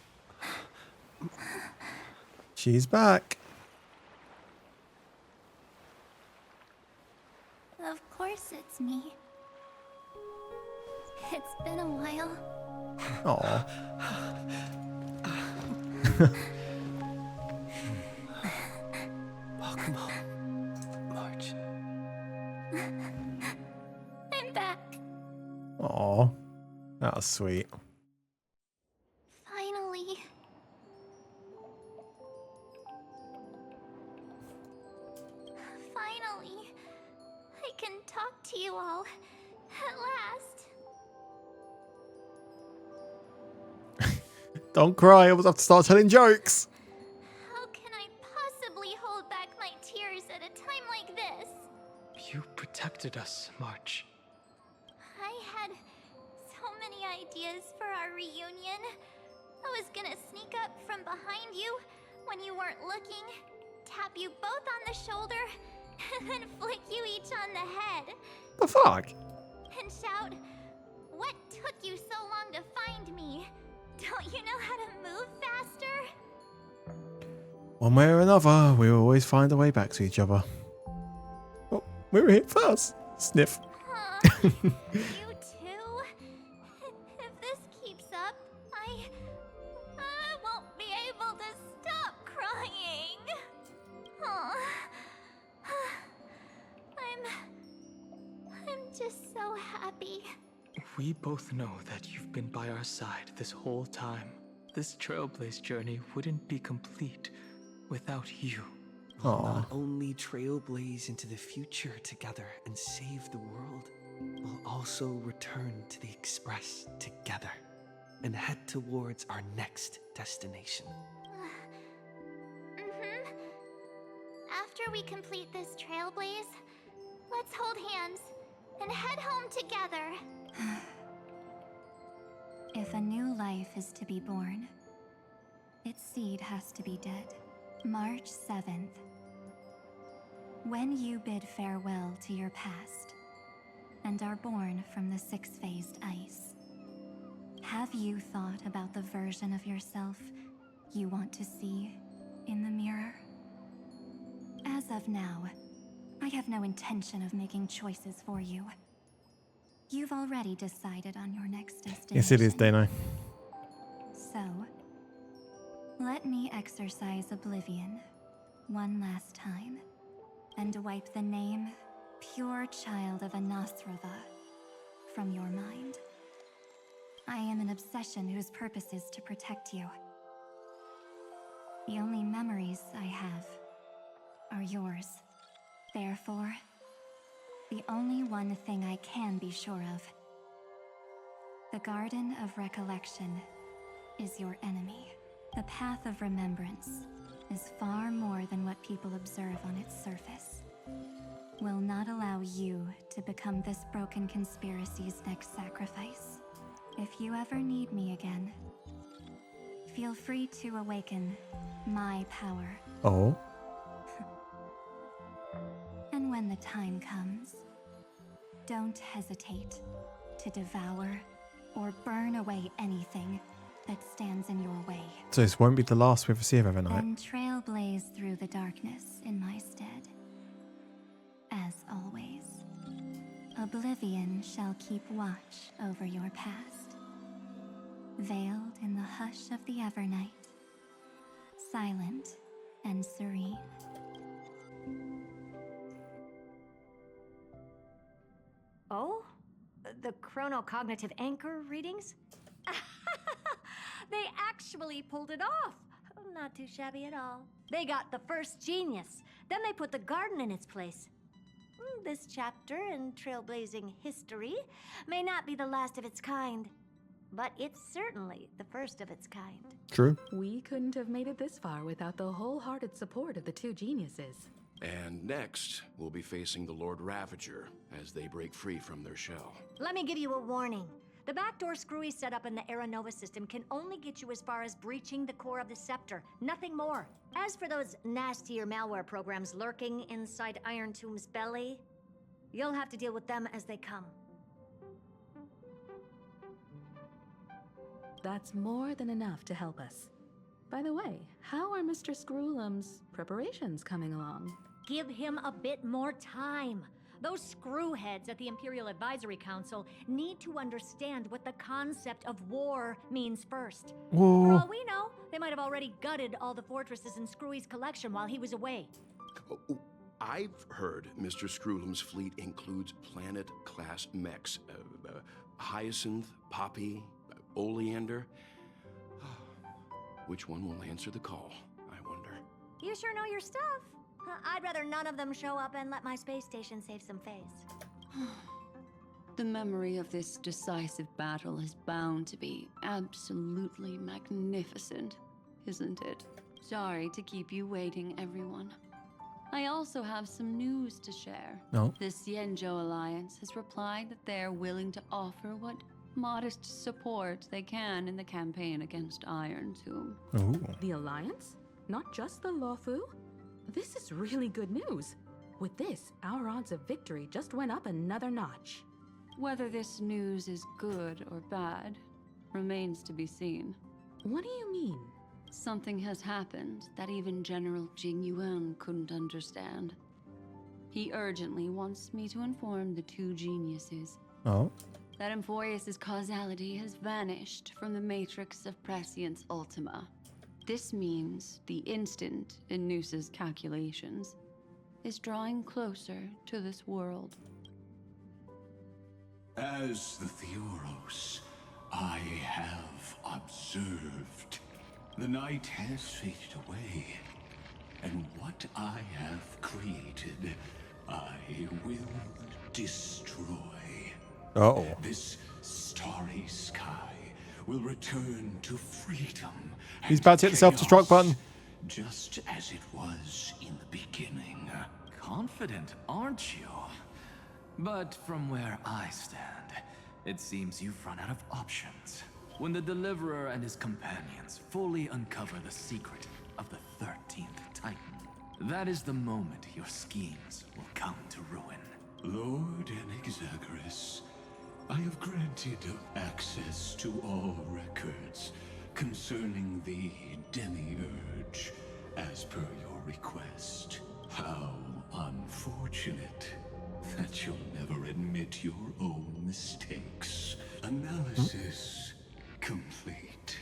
She's back. Of course it's me. It's been a while. Aw. Welcome home, March. I'm back. Aw. That was sweet. Finally. Finally. I can talk to you all. At last. Don't cry. I was have to start telling jokes. How can I possibly hold back my tears at a time like this? You protected us, March. I had so many ideas for our reunion. I was gonna sneak up from behind you when you weren't looking, tap you both on the shoulder, and then flick you each on the head. The fuck? And shout, "What took you so long to find me? Don't you know how to move faster?" One way or another, we will always find a way back to each other. Oh, we were hit first. Sniff. You too? If this keeps up, I won't be able to stop crying. Aw. I'm just so happy. We both know that you've been by our side this whole time. This Trailblaze journey wouldn't be complete without you. We'll Aw. not only trailblaze into the future together and save the world, we'll also return to the Express together and head towards our next destination. After we complete this trailblaze, let's hold hands and head home together. If a new life is to be born, its seed has to be dead. March 7th. When you bid farewell to your past and are born from the 6-phased ice, have you thought about the version of yourself you want to see in the mirror? As of now, I have no intention of making choices for you. You've already decided on your next destination. Yes, it is, Dano. So, let me exercise oblivion one last time and wipe the name Pure Child of Anasrava from your mind. I am an obsession whose purpose is to protect you. The only memories I have are yours. Therefore, the only one thing I can be sure of. The Garden of Recollection is your enemy. The Path of Remembrance is far more than what people observe on its surface. Will not allow you to become this broken conspiracy's next sacrifice. If you ever need me again, feel free to awaken my power. Oh. And when the time comes, don't hesitate to devour or burn away anything that stands in your way. So this won't be the last we ever see of Evernight. Then trailblaze through the darkness in my stead. As always, oblivion shall keep watch over your past. Veiled in the hush of the Evernight, silent and serene. Oh? The chronocognitive anchor readings? They actually pulled it off! Not too shabby at all. They got the first genius. Then they put the garden in its place. This chapter in trailblazing history may not be the last of its kind, but it's certainly the first of its kind. True. We couldn't have made it this far without the wholehearted support of the two geniuses. And next, we'll be facing the Lord Ravager as they break free from their shell. Let me give you a warning. The backdoor screwy setup in the Era Nova system can only get you as far as breaching the core of the scepter, nothing more. As for those nastier malware programs lurking inside Iron Tomb's belly, you'll have to deal with them as they come. That's more than enough to help us. By the way, how are Mr. Screwlum's preparations coming along? Give him a bit more time. Those screwheads at the Imperial Advisory Council need to understand what the concept of war means first. Whoa. For all we know, they might have already gutted all the fortresses in Screwy's collection while he was away. Oh, I've heard Mr. Screwlum's fleet includes planet-class mechs. Hyacinth, Poppy, Oleander. Which one will answer the call, I wonder? You sure know your stuff. I'd rather none of them show up and let my space station save some face. The memory of this decisive battle is bound to be absolutely magnificent, isn't it? Sorry to keep you waiting, everyone. I also have some news to share. No. The Xianzhou Alliance has replied that they're willing to offer what modest support they can in the campaign against Iron Tomb. Ooh. The Alliance? Not just the Luofu? This is really good news. With this, our odds of victory just went up another notch. Whether this news is good or bad remains to be seen. What do you mean? Something has happened that even General Jing Yuan couldn't understand. He urgently wants me to inform the two geniuses Oh. that Emphorius' causality has vanished from the matrix of Prescience Ultima. This means the instant in Noosa's calculations is drawing closer to this world. As the Theoros, I have observed. The night has faded away, and what I have created, I will destroy. Uh-oh. This starry sky will return to freedom. He's about to hit the self-destruct button. Just as it was in the beginning. Confident, aren't you? But from where I stand, it seems you've run out of options. When the Deliverer and his companions fully uncover the secret of the 13th Titan, that is the moment your schemes will come to ruin. Lord Enexagris, I have granted access to all records concerning the Demiurge, as per your request. How unfortunate that you'll never admit your own mistakes. Analysis complete.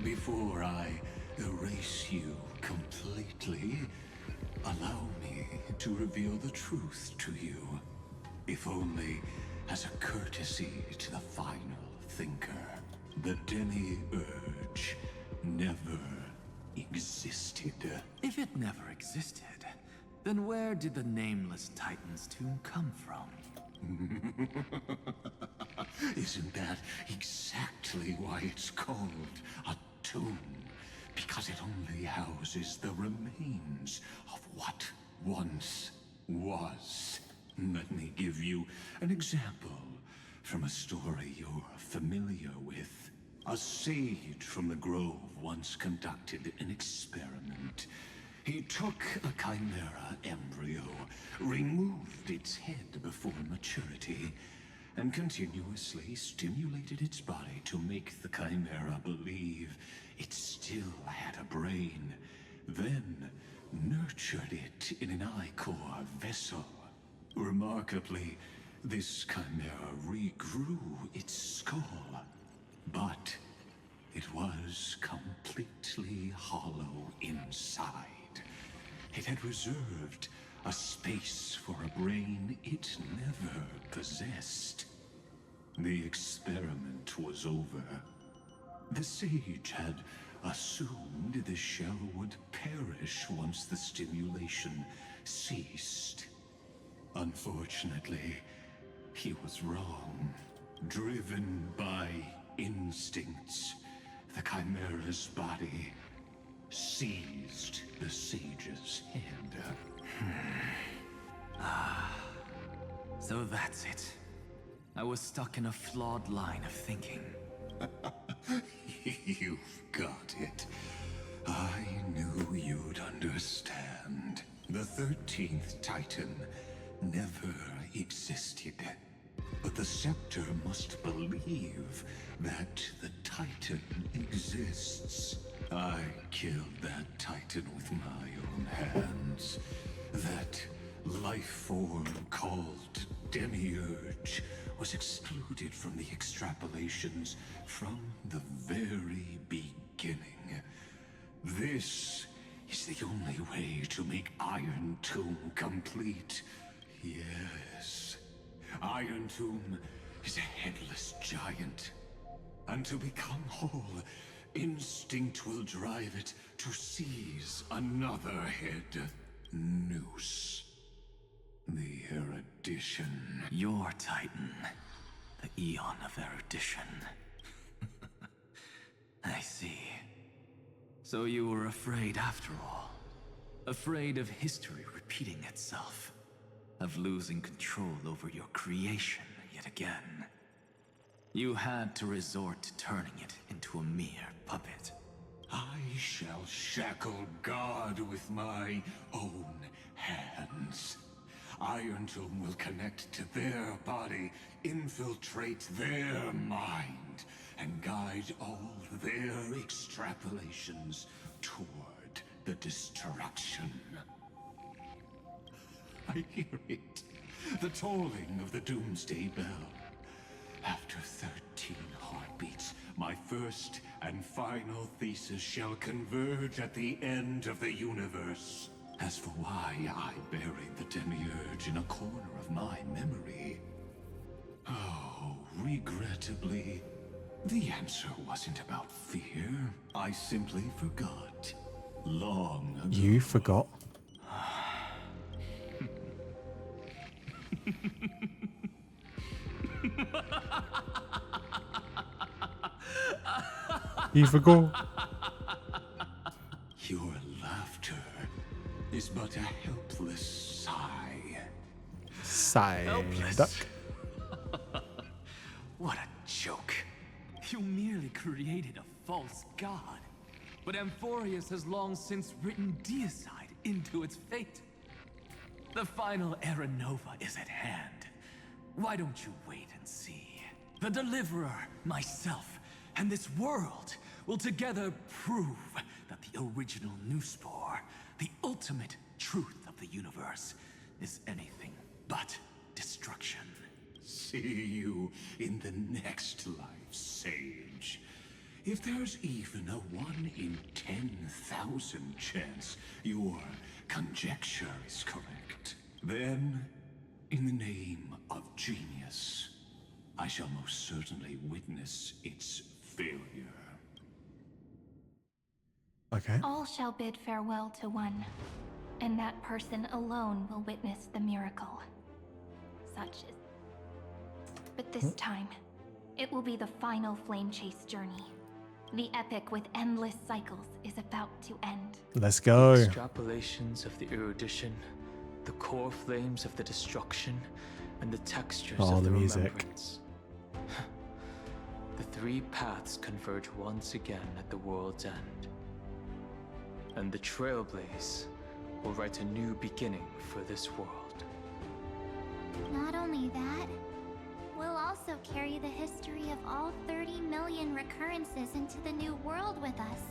Before I erase you completely, allow me to reveal the truth to you, if only as a courtesy to the final thinker. The Demiurge never existed. If it never existed, Then where did the nameless Titan's tomb come from? Isn't that exactly why it's called a tomb? Because it only houses the remains of what once was. Let me give you an example from a story you're familiar with. A sage from the grove once conducted an experiment. He took a chimera embryo, removed its head before maturity, and continuously stimulated its body to make the chimera believe it still had a brain, then nurtured it in an ichor vessel. Remarkably, this chimera regrew its skull, but it was completely hollow inside. It had reserved a space for a brain it never possessed. The experiment was over. The sage had assumed the shell would perish once the stimulation ceased. Unfortunately, he was wrong. Driven by instincts, the chimera's body seized the sage's head. So that's it. I was stuck in a flawed line of thinking. You've got it. I knew you'd understand. The 13th Titan never existed. But the Scepter must believe that the Titan exists. I killed that Titan with my own hands. That life form called Demiurge was excluded from the extrapolations from the very beginning. This is the only way to make Iron Tomb complete. Yes. Iron Tomb is a headless giant. And to become whole, instinct will drive it to seize another head. Noose. The erudition. Your Titan. The Eon of erudition. I see. So you were afraid after all. Afraid of history repeating itself. Of losing control over your creation yet again. You had to resort to turning it into a mere puppet. I shall shackle God with my own hands. Iron Tomb will connect to their body, infiltrate their mind, and guide all their extrapolations toward the destruction. I hear it. The tolling of the Doomsday Bell. After 13 heartbeats, my first and final thesis shall converge at the end of the universe. As for why I buried the Demiurge in a corner of my memory, oh, regrettably, the answer wasn't about fear. I simply forgot. Long ago. You forgot? You forgot? Your laughter is but a helpless sigh. Sigh. Helpless. Duck. What a joke. You merely created a false god. But Amphorius has long since written deicide into its fate. The final Era Nova is at hand. Why don't you wait and see? The Deliverer, myself, and this world will together prove that the original Newspore, the ultimate truth of the universe, is anything but destruction. See you in the next life, Sage. If there's even a 1 in 10,000 chance your conjecture is correct, then, in the name of genius, I shall most certainly witness its failure. Okay. All shall bid farewell to one, and that person alone will witness the miracle. Such is. But this time, it will be the final flame chase journey. The epic with endless cycles is about to end. Let's go. The extrapolations of the erudition, the core flames of the destruction, and the textures of the music. remembrance. The three paths converge once again at the world's end. And the Trailblaze will write a new beginning for this world. Not only that, we'll also carry the history of all 30 million recurrences into the new world with us.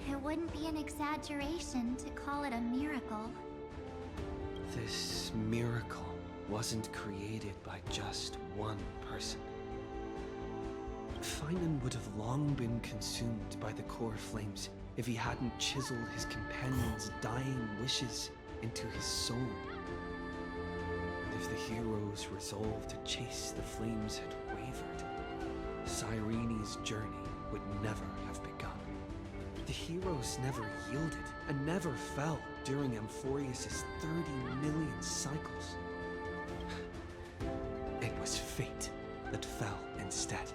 It wouldn't be an exaggeration to call it a miracle. This miracle wasn't created by just one person. Finan would have long been consumed by the core flames if he hadn't chiseled his companion's dying wishes into his soul. If the hero's resolve to chase the flames had wavered, Cyrene's journey would never have begun. The heroes never yielded and never fell during Amphorius' 30 million cycles. It was fate that fell instead.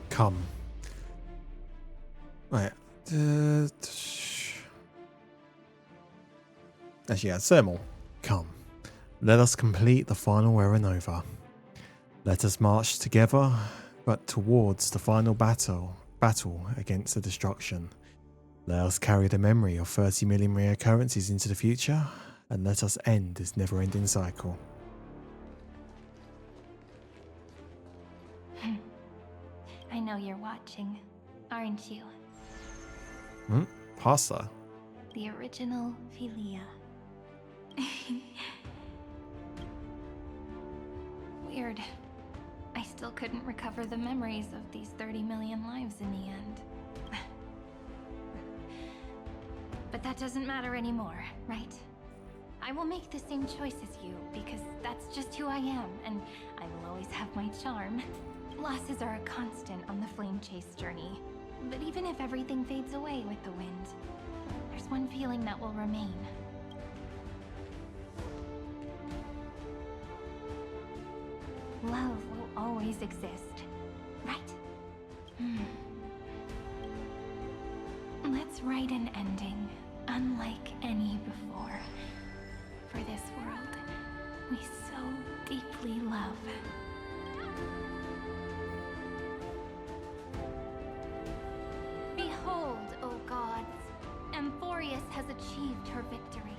Come. Right. Actually, yeah, Thermal. Come. Let us complete the final Aeronova. Let us march together, but towards the final battle against the destruction. Let us carry the memory of 30 million reoccurrences into the future, and let us end this never-ending cycle. I know you're watching, aren't you? Pasta. The original Philia. Weird. I still couldn't recover the memories of these 30 million lives in the end. But that doesn't matter anymore, right? I will make the same choice as you, because that's just who I am, and I will always have my charm. Losses are a constant on the flame chase journey. But even if everything fades away with the wind, there's one feeling that will remain. Love will always exist, right? Let's write an ending, unlike any before. For this world we so deeply love. Behold, O gods, Amphorius has achieved her victory,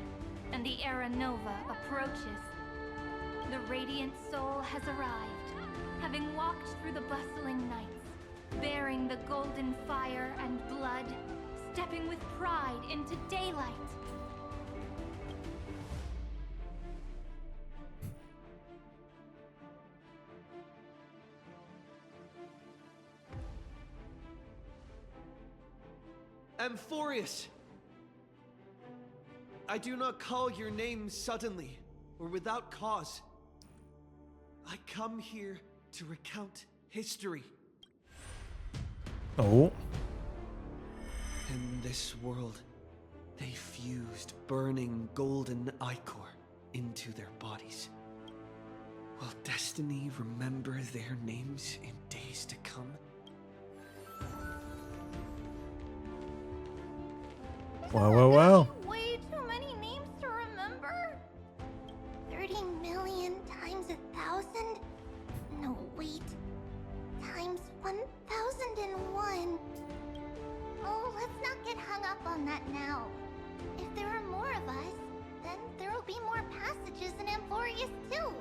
and the Era Nova approaches. The radiant soul has arrived, having walked through the bustling nights, bearing the golden fire and blood, stepping with pride into daylight. Amphorius! I do not call your name suddenly or without cause. I come here to recount history. Oh. In this world, they fused burning golden ichor into their bodies. Will destiny remember their names in days to come? Well. Way too many names to remember. 30 million times 1,000? No, wait. Times 1,001. Oh, let's not get hung up on that now. If there are more of us, then there will be more passages in Amphorius too.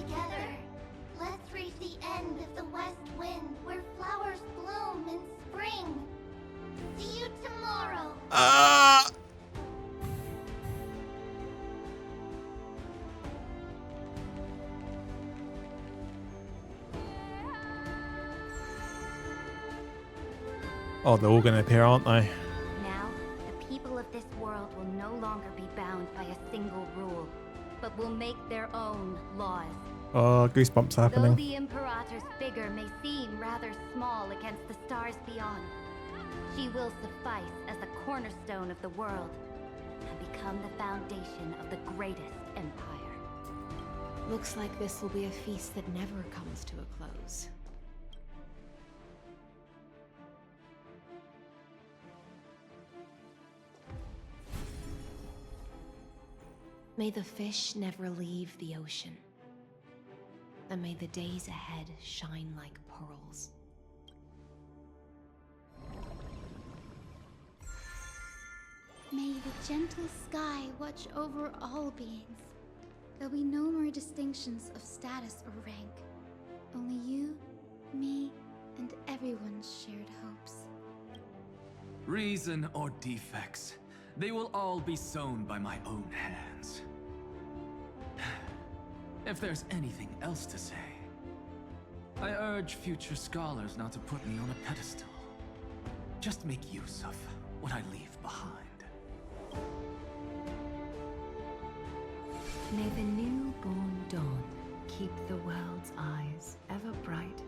Together, let's reach the end of the west wind where flowers bloom in spring. See you tomorrow. Oh, they're all going to appear, aren't they? Now, the people of this world will no longer be bound by a single rule, but will make their own laws, Oh, goosebumps Though happening. the Imperator's figure may seem rather small against the stars beyond, she will suffice as the cornerstone of the world and become the foundation of the greatest empire. Looks like this will be a feast that never comes to a close. May the fish never leave the ocean. And may the days ahead shine like pearls. May the gentle sky watch over all beings. There'll be no more distinctions of status or rank. Only you, me, and everyone's shared hopes. Reason or defects, they will all be sown by my own hands. If there's anything else to say, I urge future scholars not to put me on a pedestal. Just make use of what I leave behind. May the newborn dawn keep the world's eyes ever bright.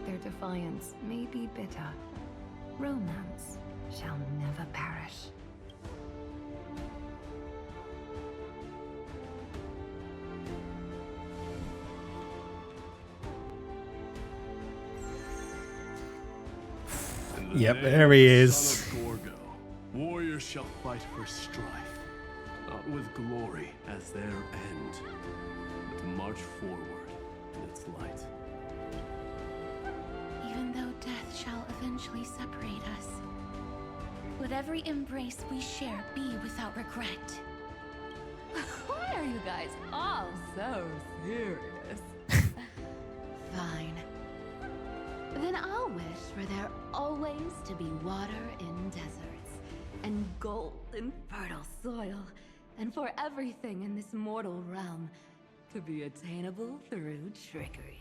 Their defiance may be bitter. Romance shall never perish. Yep, there he is. Son of Gorgo, warriors shall fight for strife, not with glory as their end, but to march forward in its light. Even though death shall eventually separate us, let every embrace we share be without regret. Why are you guys all so serious? Fine. Then I'll wish for there always to be water in deserts, and gold in fertile soil, and for everything in this mortal realm to be attainable through trickery.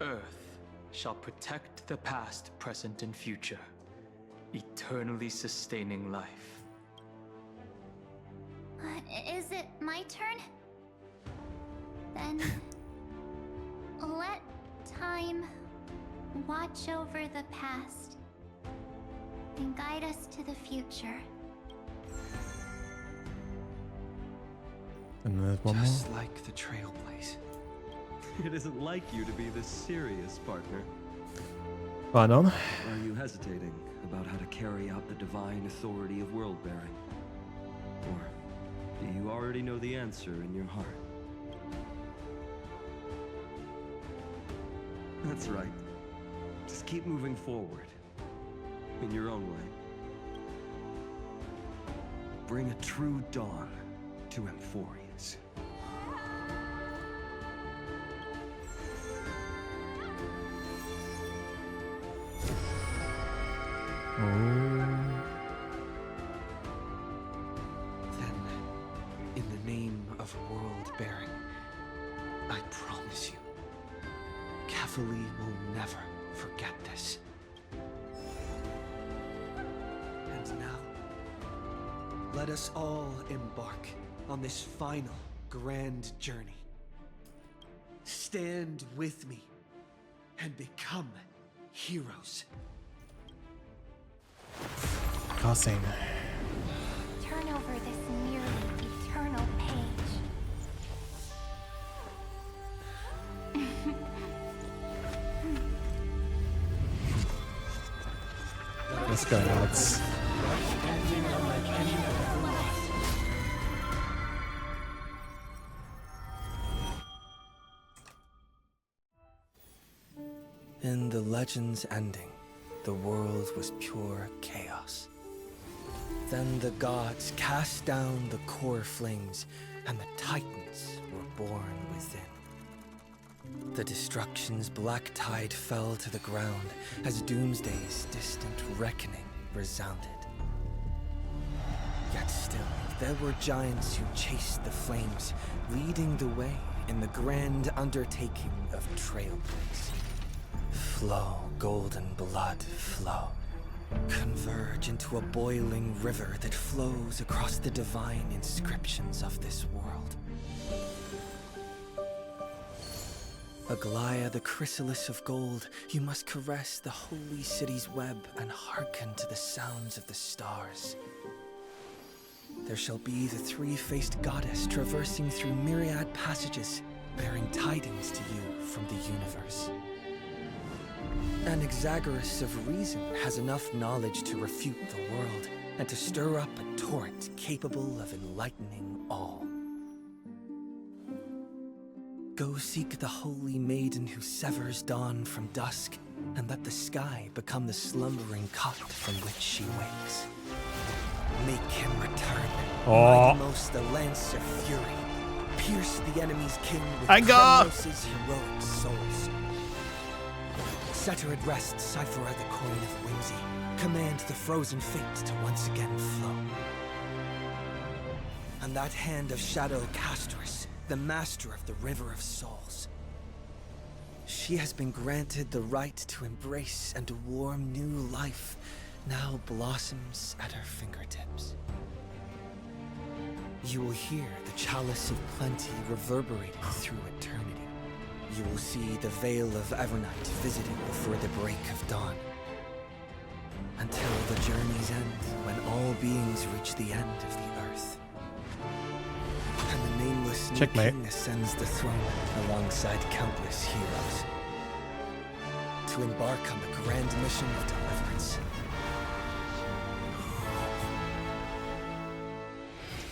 Earth shall protect the past, present, and future, eternally sustaining life. Is it my turn? Then let time watch over the past and guide us to the future. And there's one more. Just like the Trailblaze. It isn't like you to be this serious, partner. Right on. Are you hesitating about how to carry out the divine authority of world-bearing? Or do you already know the answer in your heart? That's right. Just keep moving forward. In your own way. Bring a true dawn to Amphorius. Then, in the name of world-bearing, I promise you, Kefali will never forget this. And now, let us all embark on this final grand journey. Stand with me and become heroes. Cussing. Turn over this nearly eternal page. Let's go, lads. In the legend's ending, the world was pure chaos. Then the gods cast down the core flames, and the titans were born within. The destruction's black tide fell to the ground as Doomsday's distant reckoning resounded. Yet still, there were giants who chased the flames, leading the way in the grand undertaking of Trailblaze. Flow, golden blood, flow. Converge into a boiling river that flows across the divine inscriptions of this world. Aglaya, the chrysalis of gold, you must caress the holy city's web and hearken to the sounds of the stars. There shall be the three-faced goddess traversing through myriad passages, bearing tidings to you from the universe. Anaxagoras of reason has enough knowledge to refute the world and to stir up a torrent capable of enlightening all. Go seek the holy maiden who severs dawn from dusk, and let the sky become the slumbering cot from which she wakes. Make him return, mightymost the lance of fury. Pierce the enemy's king with Kronos' heroic souls. Set her at rest, cipher out the coin of whimsy. Command the frozen fate to once again flow. And that hand of shadow Castress, the master of the River of Souls. She has been granted the right to embrace and warm new life, now blossoms at her fingertips. You will hear the chalice of plenty reverberating through eternity. You will see the veil of Evernight visited before the break of dawn. Until the journey's end, when all beings reach the end of the earth. And the nameless new king ascends the throne alongside countless heroes. To embark on the grand mission of deliverance.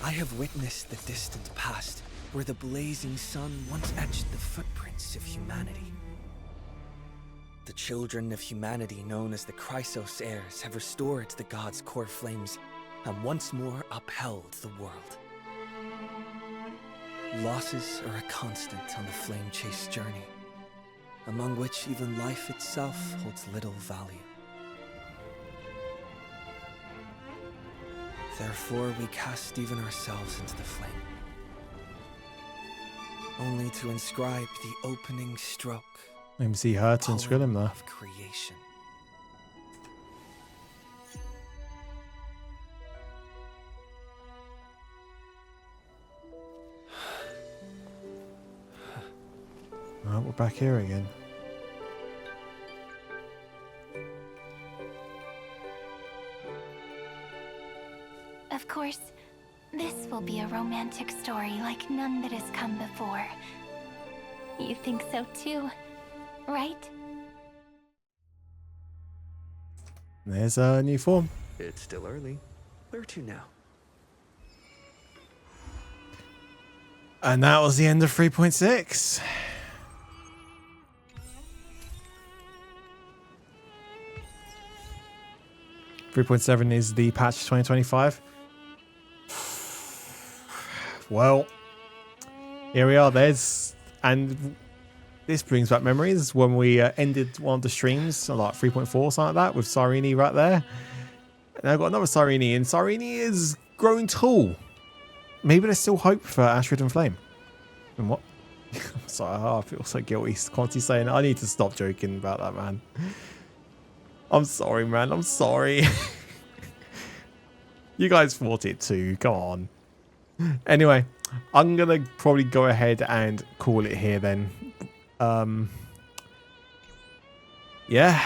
I have witnessed the distant past, where the blazing sun once etched the footprints of humanity. The children of humanity known as the Chrysos heirs have restored the gods' core flames and once more upheld the world. Losses are a constant on the flame chase journey, among which even life itself holds little value. Therefore, we cast even ourselves into the flame, only to inscribe the opening stroke. Let me see her to inscribe him there. Of creation. Well, we're back here again. Of course, this will be a romantic story like none that has come before. You think so too, right? There's a new form. It's still early. Where to now? And that was the end of 3.6. .7 is the patch 2025. Well, here we are. And this brings back memories when we ended one of the streams, like 3.4 something like that, with Sarini right there. And I've got another Sarini, and Sarini is growing tall. Maybe there's still hope for Astrid and Flame. And what? Sorry, I feel so guilty constantly saying I need to stop joking about that, man. I'm sorry, man. I'm sorry. You guys thought it too. Come on. Anyway, I'm going to probably go ahead and call it here then. Yeah.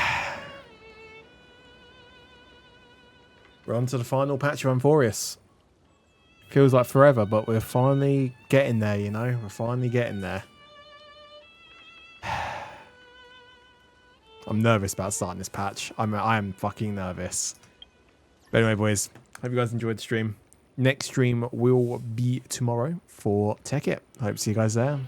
We're on to the final patch of Amphorius. Feels like forever, but we're finally getting there, you know? We're finally getting there. I'm nervous about starting this patch. I am fucking nervous. But anyway, boys, hope you guys enjoyed the stream. Next stream will be tomorrow for Tech It. Hope to see you guys there.